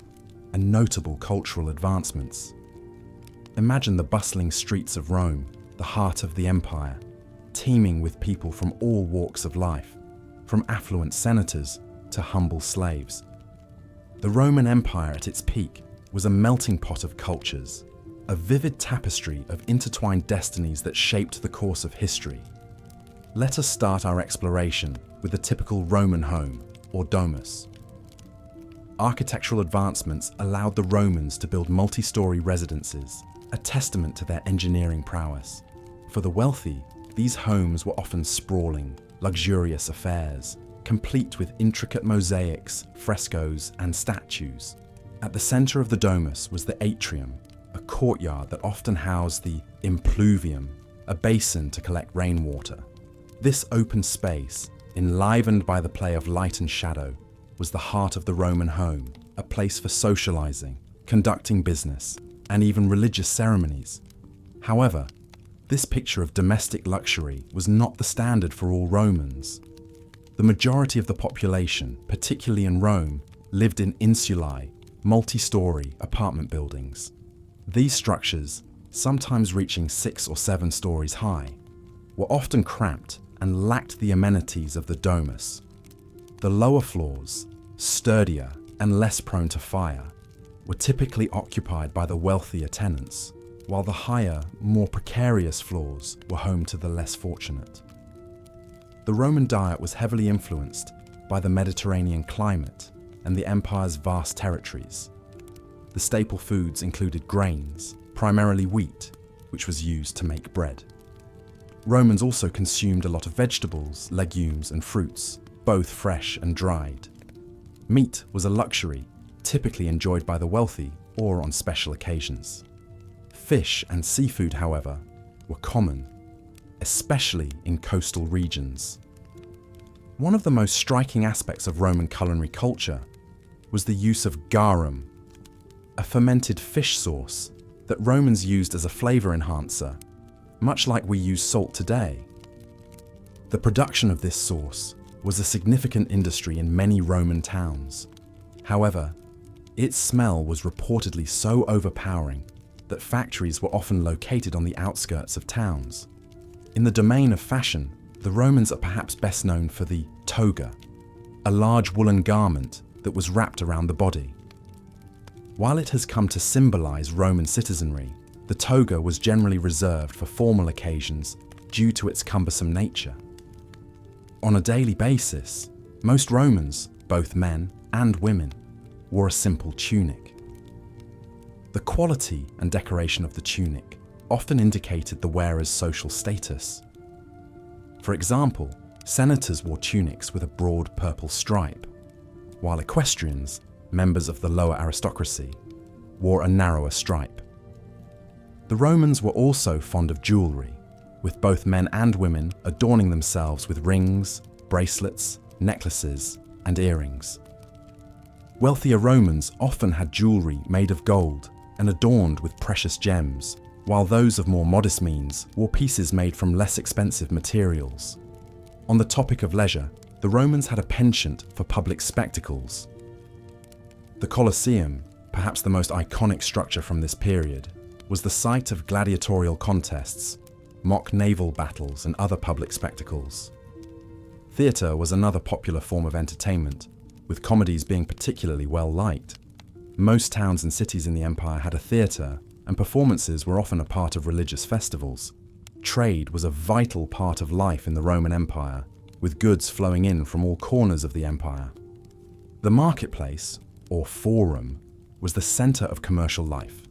and notable cultural advancements. Imagine the bustling streets of Rome, the heart of the empire, teeming with people from all walks of life, from affluent senators to humble slaves. The Roman Empire at its peak was a melting pot of cultures, a vivid tapestry of intertwined destinies that shaped the course of history. Let us start our exploration with the typical Roman home, or domus. Architectural advancements allowed the Romans to build multi-story residences, a testament to their engineering prowess. For the wealthy, these homes were often sprawling, luxurious affairs, complete with intricate mosaics, frescoes, and statues. At the center of the domus was the atrium, a courtyard that often housed the impluvium, a basin to collect rainwater. This open space, enlivened by the play of light and shadow, was the heart of the Roman home, a place for socializing, conducting business, and even religious ceremonies. However, this picture of domestic luxury was not the standard for all Romans. The majority of the population, particularly in Rome, lived in insulae, multi-story apartment buildings. These structures, sometimes reaching 6 or 7 stories high, were often cramped and lacked the amenities of the domus. The lower floors, sturdier and less prone to fire, were typically occupied by the wealthier tenants, while the higher, more precarious floors were home to the less fortunate. The Roman diet was heavily influenced by the Mediterranean climate and the empire's vast territories. The staple foods included grains, primarily wheat, which was used to make bread. Romans also consumed a lot of vegetables, legumes, and fruits, both fresh and dried. Meat was a luxury, typically enjoyed by the wealthy or on special occasions. Fish and seafood, however, were common, especially in coastal regions. One of the most striking aspects of Roman culinary culture was the use of garum, a fermented fish sauce that Romans used as a flavor enhancer, much like we use salt today. The production of this sauce was a significant industry in many Roman towns. However, its smell was reportedly so overpowering that factories were often located on the outskirts of towns. In the domain of fashion, the Romans are perhaps best known for the toga, a large woolen garment that was wrapped around the body. While it has come to symbolize Roman citizenry, the toga was generally reserved for formal occasions due to its cumbersome nature. On a daily basis, most Romans, both men and women, wore a simple tunic. The quality and decoration of the tunic often indicated the wearer's social status. For example, senators wore tunics with a broad purple stripe, while equestrians, members of the lower aristocracy, wore a narrower stripe. The Romans were also fond of jewelry, with both men and women adorning themselves with rings, bracelets, necklaces, and earrings. Wealthier Romans often had jewelry made of gold and adorned with precious gems, while those of more modest means wore pieces made from less expensive materials. On the topic of leisure, the Romans had a penchant for public spectacles. The Colosseum, perhaps the most iconic structure from this period, was the site of gladiatorial contests, mock naval battles, and other public spectacles. Theatre was another popular form of entertainment, with comedies being particularly well liked. Most towns and cities in the empire had a theatre, and performances were often a part of religious festivals. Trade was a vital part of life in the Roman Empire, with goods flowing in from all corners of the empire. The marketplace, or forum, was the centre of commercial life,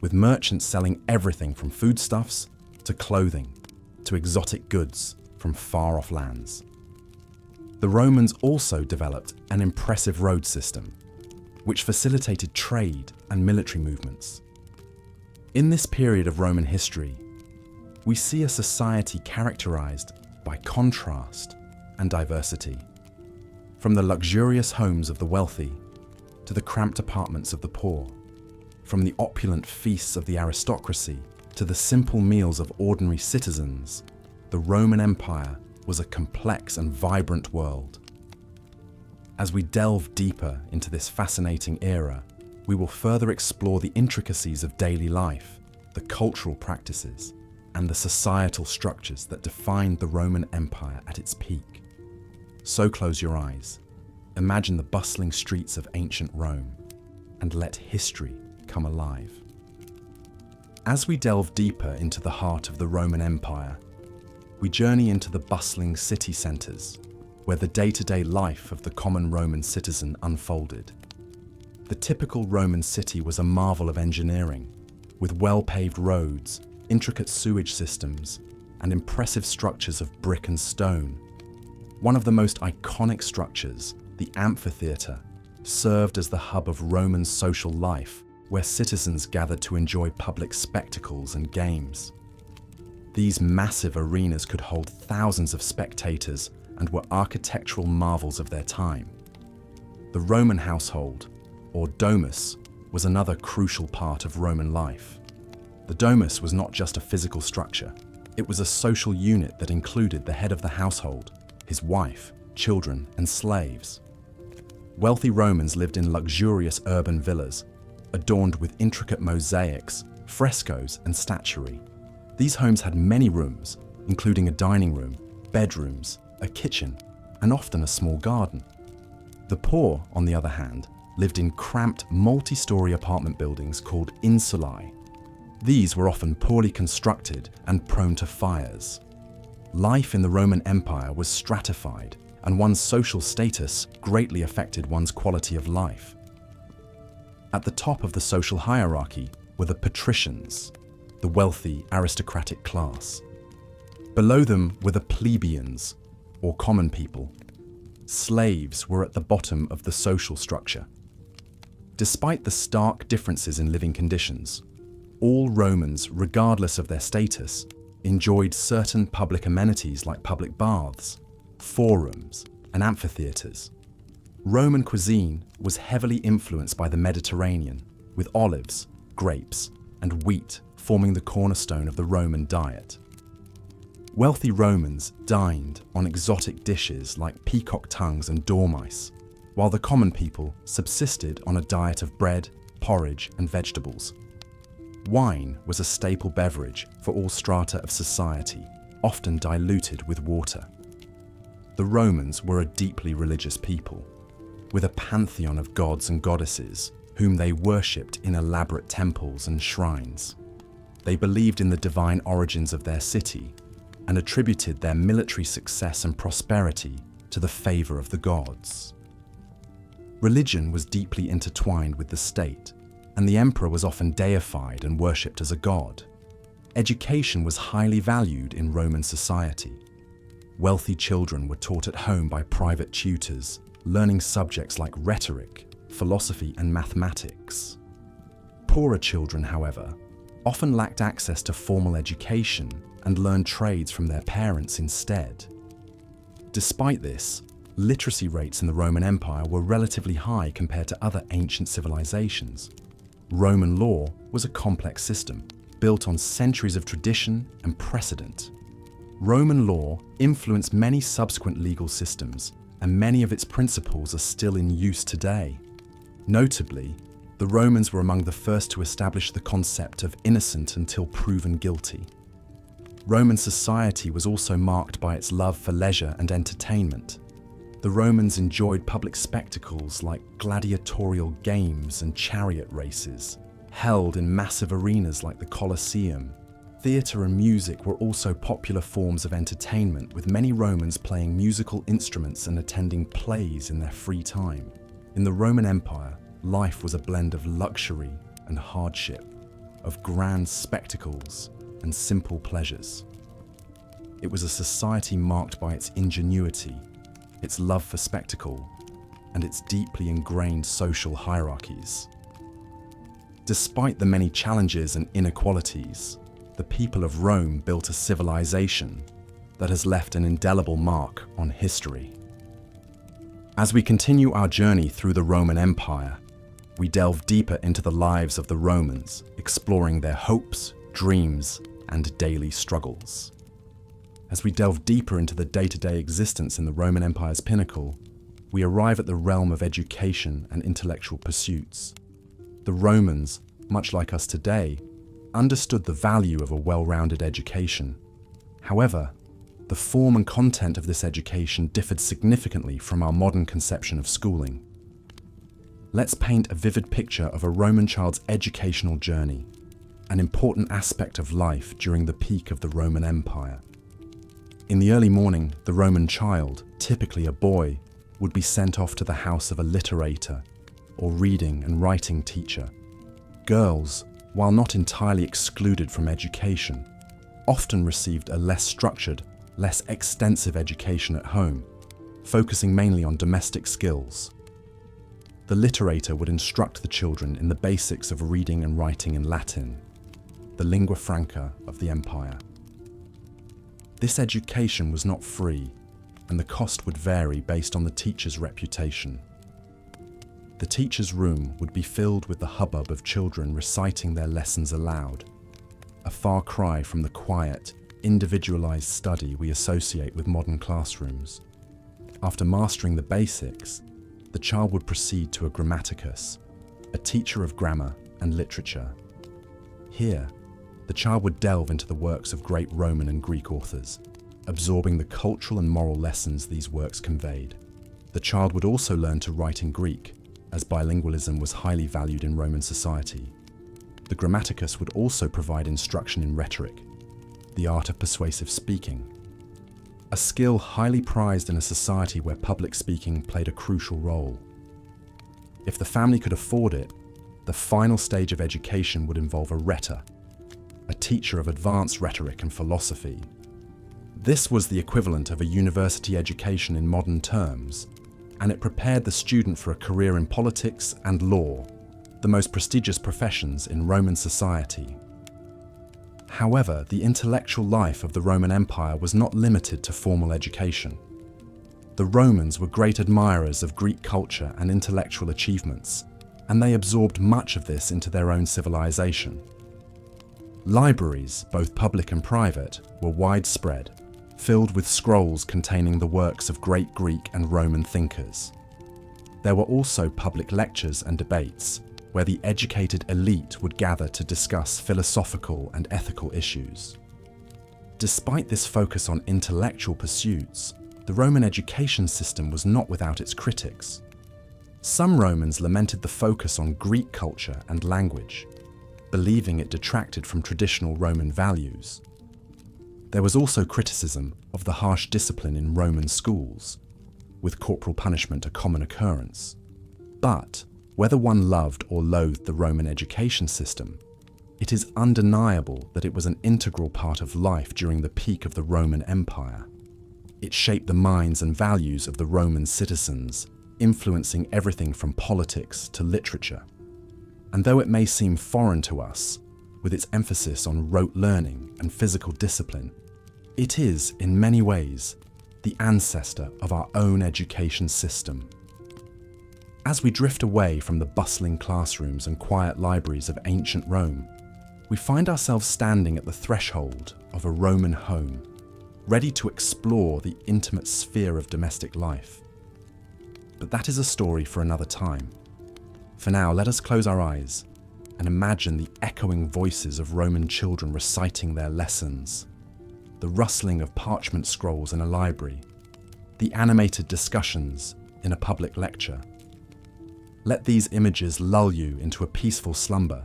with merchants selling everything from foodstuffs to clothing to exotic goods from far-off lands. The Romans also developed an impressive road system, which facilitated trade and military movements. In this period of Roman history, we see a society characterized by contrast and diversity, from the luxurious homes of the wealthy to the cramped apartments of the poor, from the opulent feasts of the aristocracy to the simple meals of ordinary citizens. The Roman Empire was a complex and vibrant world. As we delve deeper into this fascinating era, we will further explore the intricacies of daily life, the cultural practices, and the societal structures that defined the Roman Empire at its peak. So close your eyes, imagine the bustling streets of ancient Rome, and let history come alive. As we delve deeper into the heart of the Roman Empire, we journey into the bustling city centres, where the day-to-day life of the common Roman citizen unfolded. The typical Roman city was a marvel of engineering, with well-paved roads, intricate sewage systems, and impressive structures of brick and stone. One of the most iconic structures, the amphitheatre, served as the hub of Roman social life, where citizens gathered to enjoy public spectacles and games. These massive arenas could hold thousands of spectators and were architectural marvels of their time. The Roman household, or domus, was another crucial part of Roman life. The domus was not just a physical structure, it was a social unit that included the head of the household, his wife, children, and slaves. Wealthy Romans lived in luxurious urban villas, adorned with intricate mosaics, frescoes, and statuary. These homes had many rooms, including a dining room, bedrooms, a kitchen, and often a small garden. The poor, on the other hand, lived in cramped multi-story apartment buildings called insulae. These were often poorly constructed and prone to fires. Life in the Roman Empire was stratified, and one's social status greatly affected one's quality of life. At the top of the social hierarchy were the patricians, the wealthy aristocratic class. Below them were the plebeians, or common people. Slaves were at the bottom of the social structure. Despite the stark differences in living conditions, all Romans, regardless of their status, enjoyed certain public amenities like public baths, forums, and amphitheatres. Roman cuisine was heavily influenced by the Mediterranean, with olives, grapes, and wheat forming the cornerstone of the Roman diet. Wealthy Romans dined on exotic dishes like peacock tongues and dormice, while the common people subsisted on a diet of bread, porridge, and vegetables. Wine was a staple beverage for all strata of society, often diluted with water. The Romans were a deeply religious people, with a pantheon of gods and goddesses whom they worshipped in elaborate temples and shrines. They believed in the divine origins of their city and attributed their military success and prosperity to the favor of the gods. Religion was deeply intertwined with the state, and the emperor was often deified and worshipped as a god. Education was highly valued in Roman society. Wealthy children were taught at home by private tutors, learning subjects like rhetoric, philosophy, and mathematics. Poorer children, however, often lacked access to formal education and learned trades from their parents instead. Despite this, literacy rates in the Roman Empire were relatively high compared to other ancient civilizations. Roman law was a complex system, built on centuries of tradition and precedent. Roman law influenced many subsequent legal systems, and many of its principles are still in use today. Notably, the Romans were among the first to establish the concept of innocent until proven guilty. Roman society was also marked by its love for leisure and entertainment. The Romans enjoyed public spectacles like gladiatorial games and chariot races, held in massive arenas like the Colosseum. Theatre and music were also popular forms of entertainment, with many Romans playing musical instruments and attending plays in their free time. In the Roman Empire, life was a blend of luxury and hardship, of grand spectacles and simple pleasures. It was a society marked by its ingenuity, its love for spectacle, and its deeply ingrained social hierarchies. Despite the many challenges and inequalities, the people of Rome built a civilization that has left an indelible mark on history. As we continue our journey through the Roman Empire, we delve deeper into the lives of the Romans, exploring their hopes, dreams, and daily struggles. As we delve deeper into the day-to-day existence in the Roman Empire's pinnacle, we arrive at the realm of education and intellectual pursuits. The Romans, much like us today, understood the value of a well-rounded education. However, the form and content of this education differed significantly from our modern conception of schooling. Let's paint a vivid picture of a Roman child's educational journey, an important aspect of life during the peak of the Roman Empire. In the early morning, the Roman child, typically a boy, would be sent off to the house of a literator, or reading and writing teacher. Girls, while not entirely excluded from education, often received a less structured, less extensive education at home, focusing mainly on domestic skills. The literator would instruct the children in the basics of reading and writing in Latin, the lingua franca of the empire. This education was not free, and the cost would vary based on the teacher's reputation. The teacher's room would be filled with the hubbub of children reciting their lessons aloud, a far cry from the quiet, individualized study we associate with modern classrooms. After mastering the basics, the child would proceed to a grammaticus, a teacher of grammar and literature. Here, the child would delve into the works of great Roman and Greek authors, absorbing the cultural and moral lessons these works conveyed. The child would also learn to write in Greek, as bilingualism was highly valued in Roman society. The grammaticus would also provide instruction in rhetoric, the art of persuasive speaking, a skill highly prized in a society where public speaking played a crucial role. If the family could afford it, the final stage of education would involve a rhetor, a teacher of advanced rhetoric and philosophy. This was the equivalent of a university education in modern terms, and it prepared the student for a career in politics and law, the most prestigious professions in Roman society. However, the intellectual life of the Roman Empire was not limited to formal education. The Romans were great admirers of Greek culture and intellectual achievements, and they absorbed much of this into their own civilization. Libraries, both public and private, were widespread, filled with scrolls containing the works of great Greek and Roman thinkers. There were also public lectures and debates, where the educated elite would gather to discuss philosophical and ethical issues. Despite this focus on intellectual pursuits, the Roman education system was not without its critics. Some Romans lamented the focus on Greek culture and language, believing it detracted from traditional Roman values. There was also criticism of the harsh discipline in Roman schools, with corporal punishment a common occurrence. But whether one loved or loathed the Roman education system, it is undeniable that it was an integral part of life during the peak of the Roman Empire. It shaped the minds and values of the Roman citizens, influencing everything from politics to literature. And though it may seem foreign to us, with its emphasis on rote learning and physical discipline, it is, in many ways, the ancestor of our own education system. As we drift away from the bustling classrooms and quiet libraries of ancient Rome, we find ourselves standing at the threshold of a Roman home, ready to explore the intimate sphere of domestic life. But that is a story for another time. For now, let us close our eyes and imagine the echoing voices of Roman children reciting their lessons, the rustling of parchment scrolls in a library, the animated discussions in a public lecture. Let these images lull you into a peaceful slumber,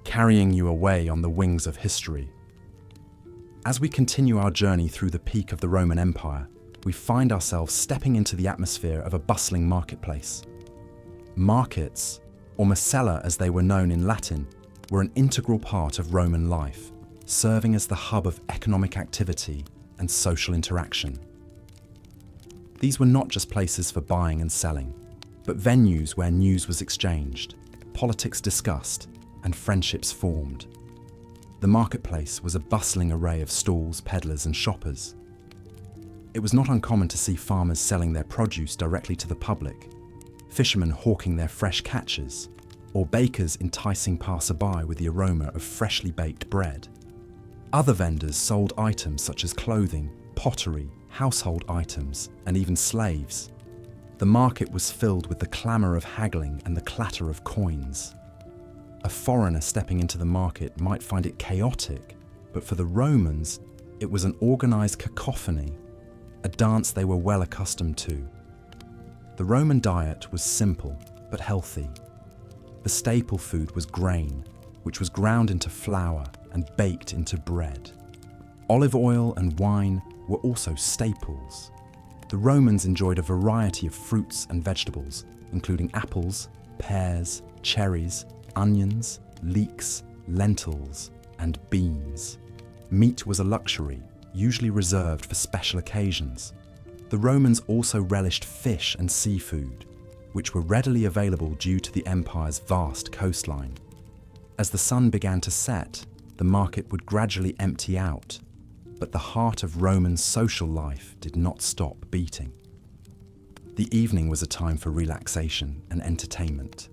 carrying you away on the wings of history. As we continue our journey through the peak of the Roman Empire, we find ourselves stepping into the atmosphere of a bustling marketplace. Markets, or Macella as they were known in Latin, were an integral part of Roman life, serving as the hub of economic activity and social interaction. These were not just places for buying and selling, but venues where news was exchanged, politics discussed, and friendships formed. The marketplace was a bustling array of stalls, peddlers, and shoppers. It was not uncommon to see farmers selling their produce directly to the public, fishermen hawking their fresh catches, or bakers enticing passerby with the aroma of freshly baked bread. Other vendors sold items such as clothing, pottery, household items, and even slaves. The market was filled with the clamour of haggling and the clatter of coins. A foreigner stepping into the market might find it chaotic, but for the Romans, it was an organised cacophony, a dance they were well accustomed to. The Roman diet was simple but healthy. The staple food was grain, which was ground into flour and baked into bread. Olive oil and wine were also staples. The Romans enjoyed a variety of fruits and vegetables, including apples, pears, cherries, onions, leeks, lentils, and beans. Meat was a luxury, usually reserved for special occasions. The Romans also relished fish and seafood, which were readily available due to the empire's vast coastline. As the sun began to set, the market would gradually empty out, but the heart of Roman social life did not stop beating. The evening was a time for relaxation and entertainment.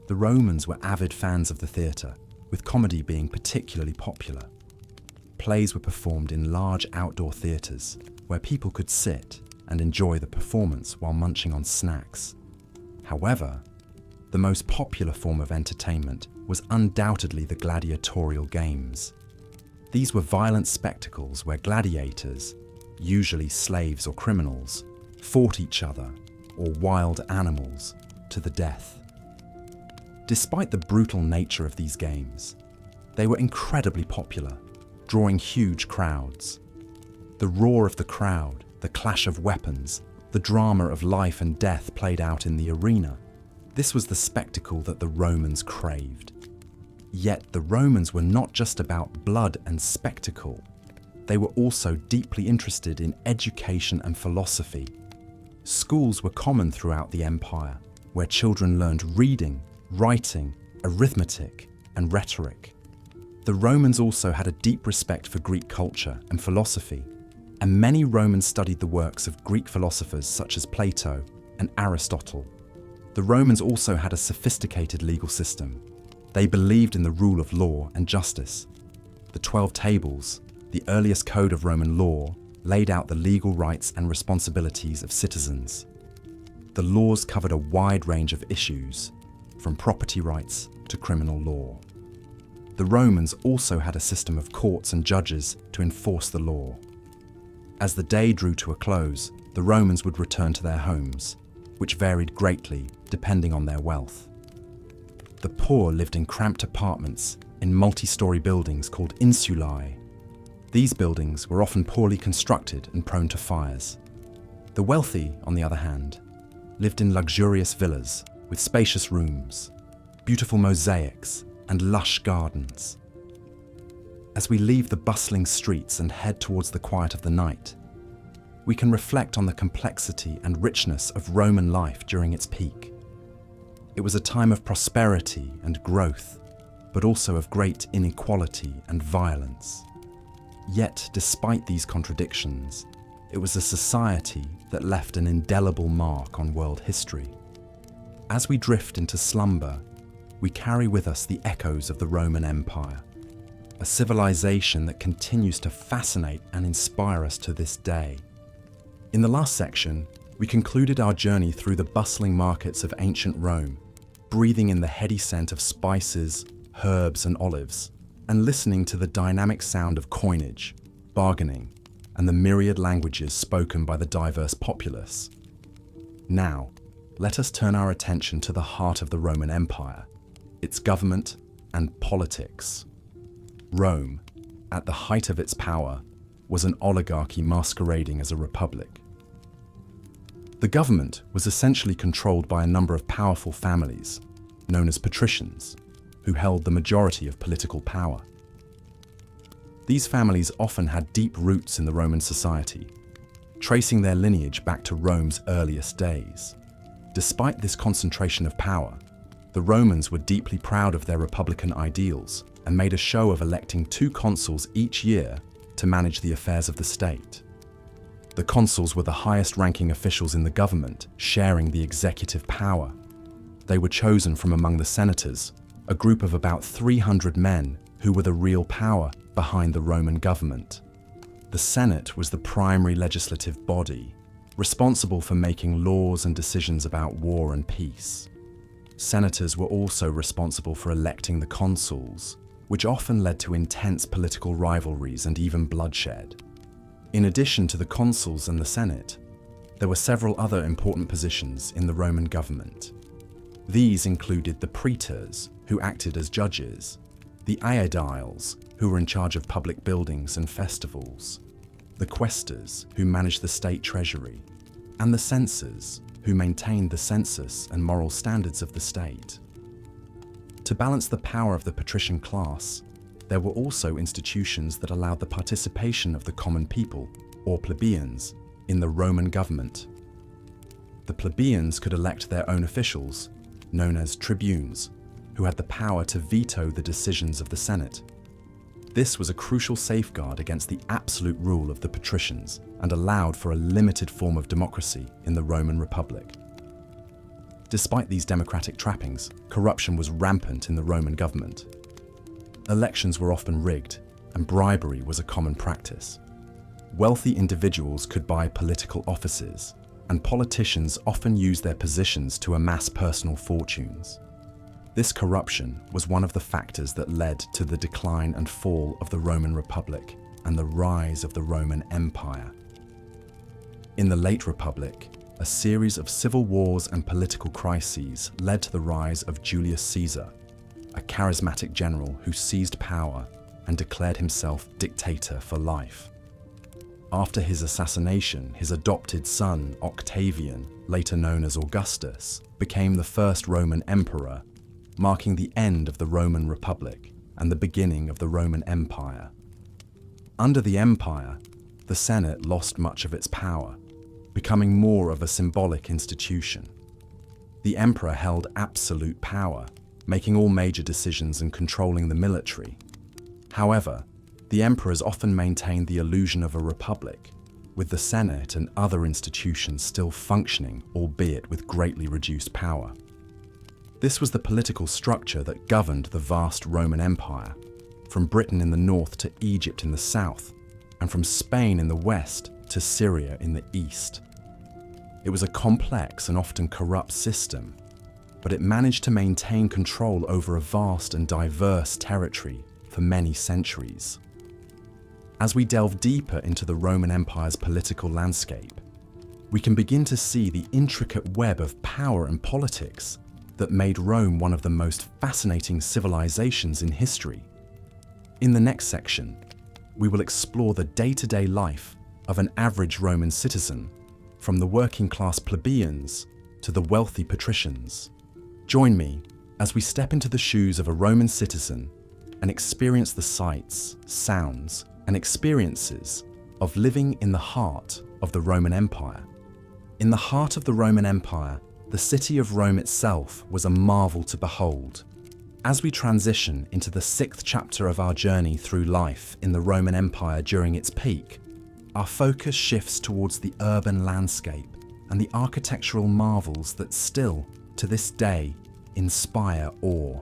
The Romans were avid fans of the theatre, with comedy being particularly popular. Plays were performed in large outdoor theatres, where people could sit and enjoy the performance while munching on snacks. However, the most popular form of entertainment was undoubtedly the gladiatorial games. These were violent spectacles where gladiators, usually slaves or criminals, fought each other, or wild animals, to the death. Despite the brutal nature of these games, they were incredibly popular, drawing huge crowds. The roar of the crowd, the clash of weapons, the drama of life and death played out in the arena. This was the spectacle that the Romans craved. Yet the Romans were not just about blood and spectacle. They were also deeply interested in education and philosophy. Schools were common throughout the empire, where children learned reading, writing, arithmetic, and rhetoric. The Romans also had a deep respect for Greek culture and philosophy, and many Romans studied the works of Greek philosophers such as Plato and Aristotle. The Romans also had a sophisticated legal system. They believed in the rule of law and justice. The 12 Tables, the earliest code of Roman law, laid out the legal rights and responsibilities of citizens. The laws covered a wide range of issues, from property rights to criminal law. The Romans also had a system of courts and judges to enforce the law. As the day drew to a close, the Romans would return to their homes, which varied greatly depending on their wealth. The poor lived in cramped apartments in multi-story buildings called insulae. These buildings were often poorly constructed and prone to fires. The wealthy, on the other hand, lived in luxurious villas with spacious rooms, beautiful mosaics, and lush gardens. As we leave the bustling streets and head towards the quiet of the night, we can reflect on the complexity and richness of Roman life during its peak. It was a time of prosperity and growth, but also of great inequality and violence. Yet, despite these contradictions, it was a society that left an indelible mark on world history. As we drift into slumber, we carry with us the echoes of the Roman Empire, a civilization that continues to fascinate and inspire us to this day. In the last section, we concluded our journey through the bustling markets of ancient Rome, breathing in the heady scent of spices, herbs, and olives, and listening to the dynamic sound of coinage, bargaining, and the myriad languages spoken by the diverse populace. Now, let us turn our attention to the heart of the Roman Empire, its government and politics. Rome, at the height of its power, was an oligarchy masquerading as a republic. The government was essentially controlled by a number of powerful families, known as patricians, who held the majority of political power. These families often had deep roots in the Roman society, tracing their lineage back to Rome's earliest days. Despite this concentration of power, the Romans were deeply proud of their republican ideals and made a show of electing 2 consuls each year to manage the affairs of the state. The consuls were the highest-ranking officials in the government, sharing the executive power. They were chosen from among the senators, a group of about 300 men who were the real power behind the Roman government. The Senate was the primary legislative body, responsible for making laws and decisions about war and peace. Senators were also responsible for electing the consuls, which often led to intense political rivalries and even bloodshed. In addition to the consuls and the Senate, there were several other important positions in the Roman government. These included the praetors, who acted as judges, the aediles, who were in charge of public buildings and festivals, the quaestors, who managed the state treasury, and the censors, who maintained the census and moral standards of the state. To balance the power of the patrician class, there were also institutions that allowed the participation of the common people, or plebeians, in the Roman government. The plebeians could elect their own officials, known as tribunes, who had the power to veto the decisions of the Senate. This was a crucial safeguard against the absolute rule of the patricians and allowed for a limited form of democracy in the Roman Republic. Despite these democratic trappings, corruption was rampant in the Roman government. Elections were often rigged, and bribery was a common practice. Wealthy individuals could buy political offices, and politicians often used their positions to amass personal fortunes. This corruption was one of the factors that led to the decline and fall of the Roman Republic and the rise of the Roman Empire. In the late Republic, a series of civil wars and political crises led to the rise of Julius Caesar, a charismatic general who seized power and declared himself dictator for life. After his assassination, his adopted son, Octavian, later known as Augustus, became the first Roman emperor, marking the end of the Roman Republic and the beginning of the Roman Empire. Under the empire, the Senate lost much of its power, becoming more of a symbolic institution. The emperor held absolute power, making all major decisions and controlling the military. However, the emperors often maintained the illusion of a republic, with the Senate and other institutions still functioning, albeit with greatly reduced power. This was the political structure that governed the vast Roman Empire, from Britain in the north to Egypt in the south, and from Spain in the west to Syria in the east. It was a complex and often corrupt system, but it managed to maintain control over a vast and diverse territory for many centuries. As we delve deeper into the Roman Empire's political landscape, we can begin to see the intricate web of power and politics that made Rome one of the most fascinating civilizations in history. In the next section, we will explore the day-to-day life of an average Roman citizen, from the working-class plebeians to the wealthy patricians. Join me as we step into the shoes of a Roman citizen and experience the sights, sounds, and experiences of living in the heart of the Roman Empire. In the heart of the Roman Empire, the city of Rome itself was a marvel to behold. As we transition into the 6th chapter of our journey through life in the Roman Empire during its peak, our focus shifts towards the urban landscape and the architectural marvels that still, to this day, inspire awe.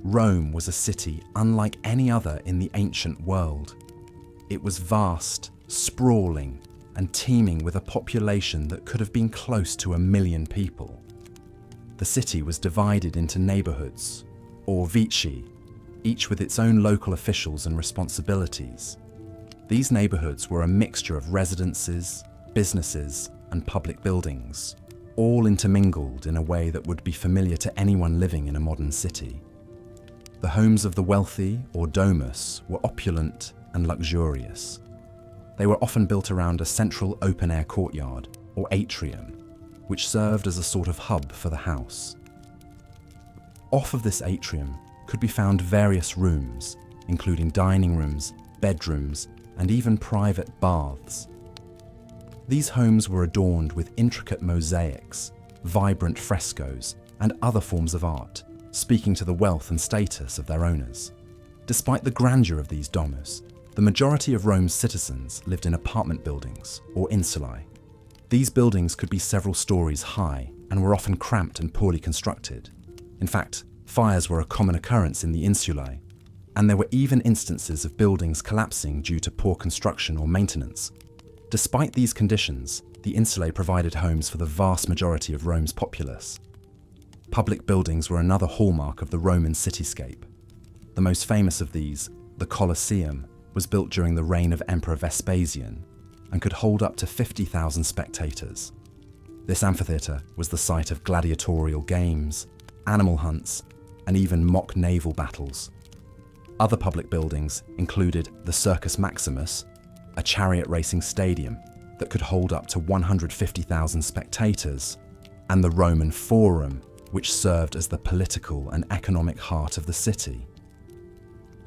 Rome was a city unlike any other in the ancient world. It was vast, sprawling, and teeming with a population that could have been close to 1 million people. The city was divided into neighborhoods, or vici, each with its own local officials and responsibilities. These neighborhoods were a mixture of residences, businesses, and public buildings, all intermingled in a way that would be familiar to anyone living in a modern city. The homes of the wealthy, or domus, were opulent and luxurious. They were often built around a central open-air courtyard, or atrium, which served as a sort of hub for the house. Off of this atrium could be found various rooms, including dining rooms, bedrooms, and even private baths. These homes were adorned with intricate mosaics, vibrant frescoes, and other forms of art, speaking to the wealth and status of their owners. Despite the grandeur of these domus, the majority of Rome's citizens lived in apartment buildings, or insulae. These buildings could be several stories high and were often cramped and poorly constructed. In fact, fires were a common occurrence in the insulae, and there were even instances of buildings collapsing due to poor construction or maintenance. Despite these conditions, the insulae provided homes for the vast majority of Rome's populace. Public buildings were another hallmark of the Roman cityscape. The most famous of these, the Colosseum, was built during the reign of Emperor Vespasian and could hold up to 50,000 spectators. This amphitheatre was the site of gladiatorial games, animal hunts, and even mock naval battles. Other public buildings included the Circus Maximus, a chariot racing stadium that could hold up to 150,000 spectators, and the Roman Forum, which served as the political and economic heart of the city.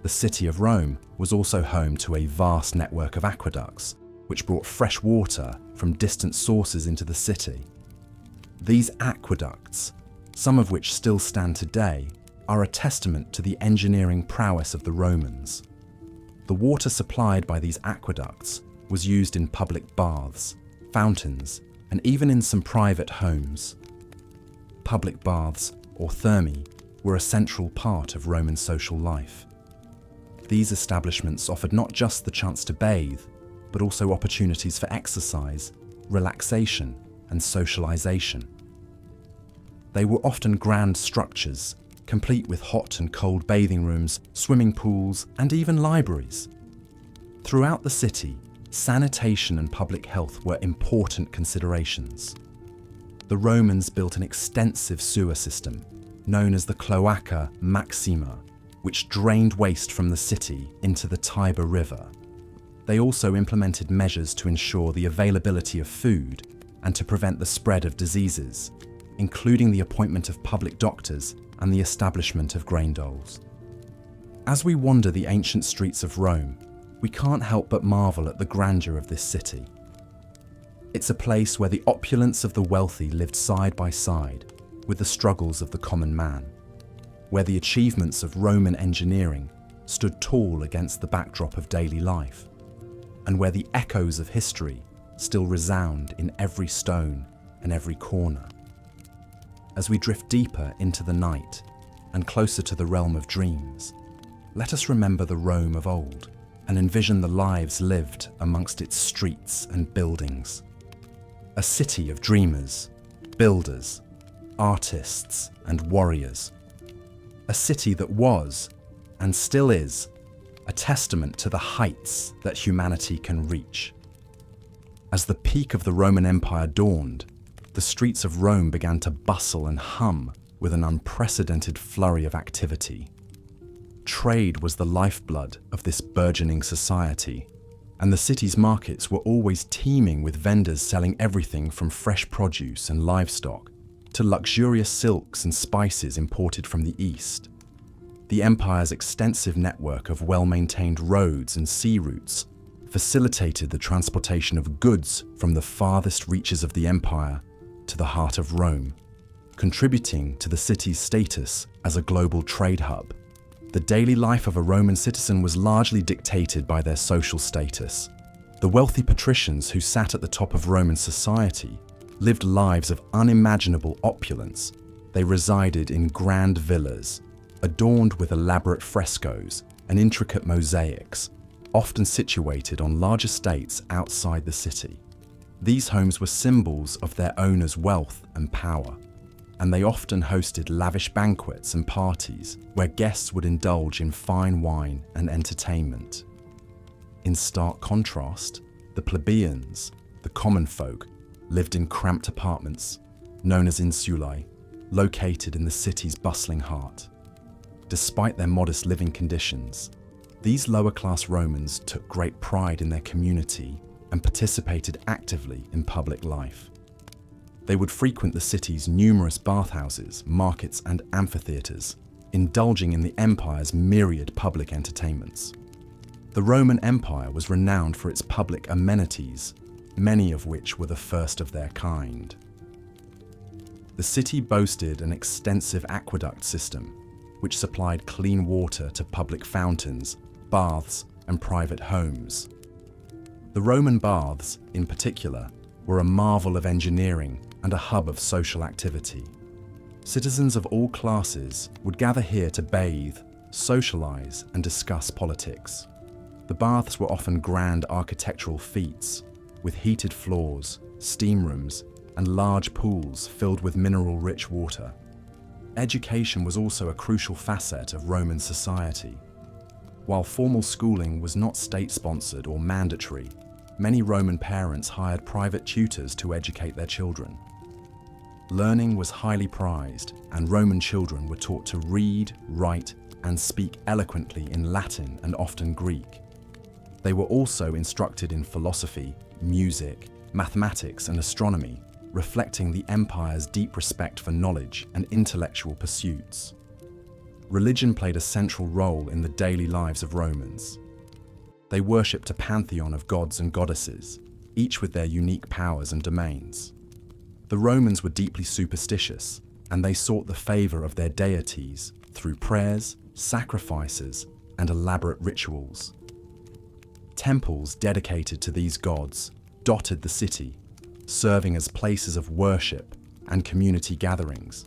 The city of Rome was also home to a vast network of aqueducts, which brought fresh water from distant sources into the city. These aqueducts, some of which still stand today, are a testament to the engineering prowess of the Romans. The water supplied by these aqueducts was used in public baths, fountains, and even in some private homes. Public baths, or thermae, were a central part of Roman social life. These establishments offered not just the chance to bathe, but also opportunities for exercise, relaxation, and socialization. They were often grand structures, complete with hot and cold bathing rooms, swimming pools, and even libraries. Throughout the city, sanitation and public health were important considerations. The Romans built an extensive sewer system, known as the Cloaca Maxima, which drained waste from the city into the Tiber River. They also implemented measures to ensure the availability of food and to prevent the spread of diseases, including the appointment of public doctors and the establishment of grain doles. As we wander the ancient streets of Rome, we can't help but marvel at the grandeur of this city. It's a place where the opulence of the wealthy lived side by side with the struggles of the common man, where the achievements of Roman engineering stood tall against the backdrop of daily life, and where the echoes of history still resound in every stone and every corner. As we drift deeper into the night and closer to the realm of dreams, let us remember the Rome of old and envision the lives lived amongst its streets and buildings. A city of dreamers, builders, artists, and warriors. A city that was, and still is, a testament to the heights that humanity can reach. As the peak of the Roman Empire dawned, the streets of Rome began to bustle and hum with an unprecedented flurry of activity. Trade was the lifeblood of this burgeoning society, and the city's markets were always teeming with vendors selling everything from fresh produce and livestock to luxurious silks and spices imported from the east. The empire's extensive network of well-maintained roads and sea routes facilitated the transportation of goods from the farthest reaches of the empire to the heart of Rome, contributing to the city's status as a global trade hub. The daily life of a Roman citizen was largely dictated by their social status. The wealthy patricians who sat at the top of Roman society lived lives of unimaginable opulence. They resided in grand villas, adorned with elaborate frescoes and intricate mosaics, often situated on large estates outside the city. These homes were symbols of their owners' wealth and power, and they often hosted lavish banquets and parties where guests would indulge in fine wine and entertainment. In stark contrast, the plebeians, the common folk, lived in cramped apartments, known as insulae, located in the city's bustling heart. Despite their modest living conditions, these lower-class Romans took great pride in their community and participated actively in public life. They would frequent the city's numerous bathhouses, markets, and amphitheatres, indulging in the empire's myriad public entertainments. The Roman Empire was renowned for its public amenities, many of which were the first of their kind. The city boasted an extensive aqueduct system, which supplied clean water to public fountains, baths, and private homes. The Roman baths, in particular, were a marvel of engineering and a hub of social activity. Citizens of all classes would gather here to bathe, socialize, and discuss politics. The baths were often grand architectural feats, with heated floors, steam rooms, and large pools filled with mineral-rich water. Education was also a crucial facet of Roman society. While formal schooling was not state-sponsored or mandatory, many Roman parents hired private tutors to educate their children. Learning was highly prized, and Roman children were taught to read, write, and speak eloquently in Latin and often Greek. They were also instructed in philosophy, music, mathematics, and astronomy, reflecting the empire's deep respect for knowledge and intellectual pursuits. Religion played a central role in the daily lives of Romans. They worshipped a pantheon of gods and goddesses, each with their unique powers and domains. The Romans were deeply superstitious, and they sought the favor of their deities through prayers, sacrifices, and elaborate rituals. Temples dedicated to these gods dotted the city, serving as places of worship and community gatherings.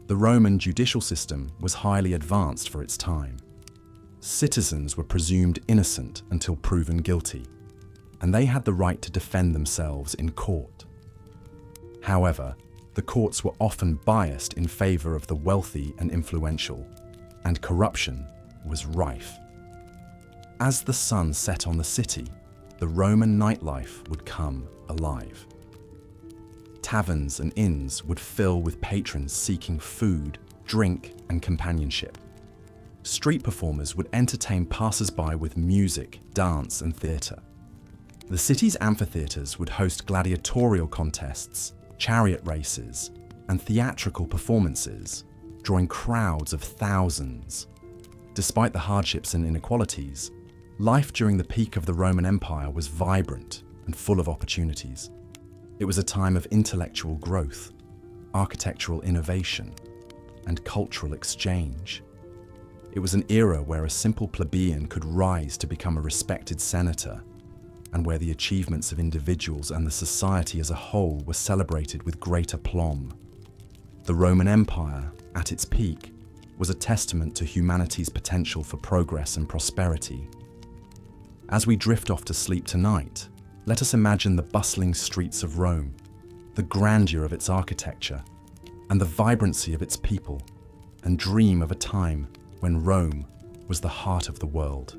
The Roman judicial system was highly advanced for its time. Citizens were presumed innocent until proven guilty, and they had the right to defend themselves in court. However, the courts were often biased in favor of the wealthy and influential, and corruption was rife. As the sun set on the city, the Roman nightlife would come alive. Taverns and inns would fill with patrons seeking food, drink, and companionship. Street performers would entertain passers-by with music, dance, and theatre. The city's amphitheatres would host gladiatorial contests, chariot races, and theatrical performances, drawing crowds of thousands. Despite the hardships and inequalities, life during the peak of the Roman Empire was vibrant and full of opportunities. It was a time of intellectual growth, architectural innovation, and cultural exchange. It was an era where a simple plebeian could rise to become a respected senator, and where the achievements of individuals and the society as a whole were celebrated with great aplomb. The Roman Empire, at its peak, was a testament to humanity's potential for progress and prosperity. As we drift off to sleep tonight, let us imagine the bustling streets of Rome, the grandeur of its architecture, and the vibrancy of its people, and dream of a time when Rome was the heart of the world.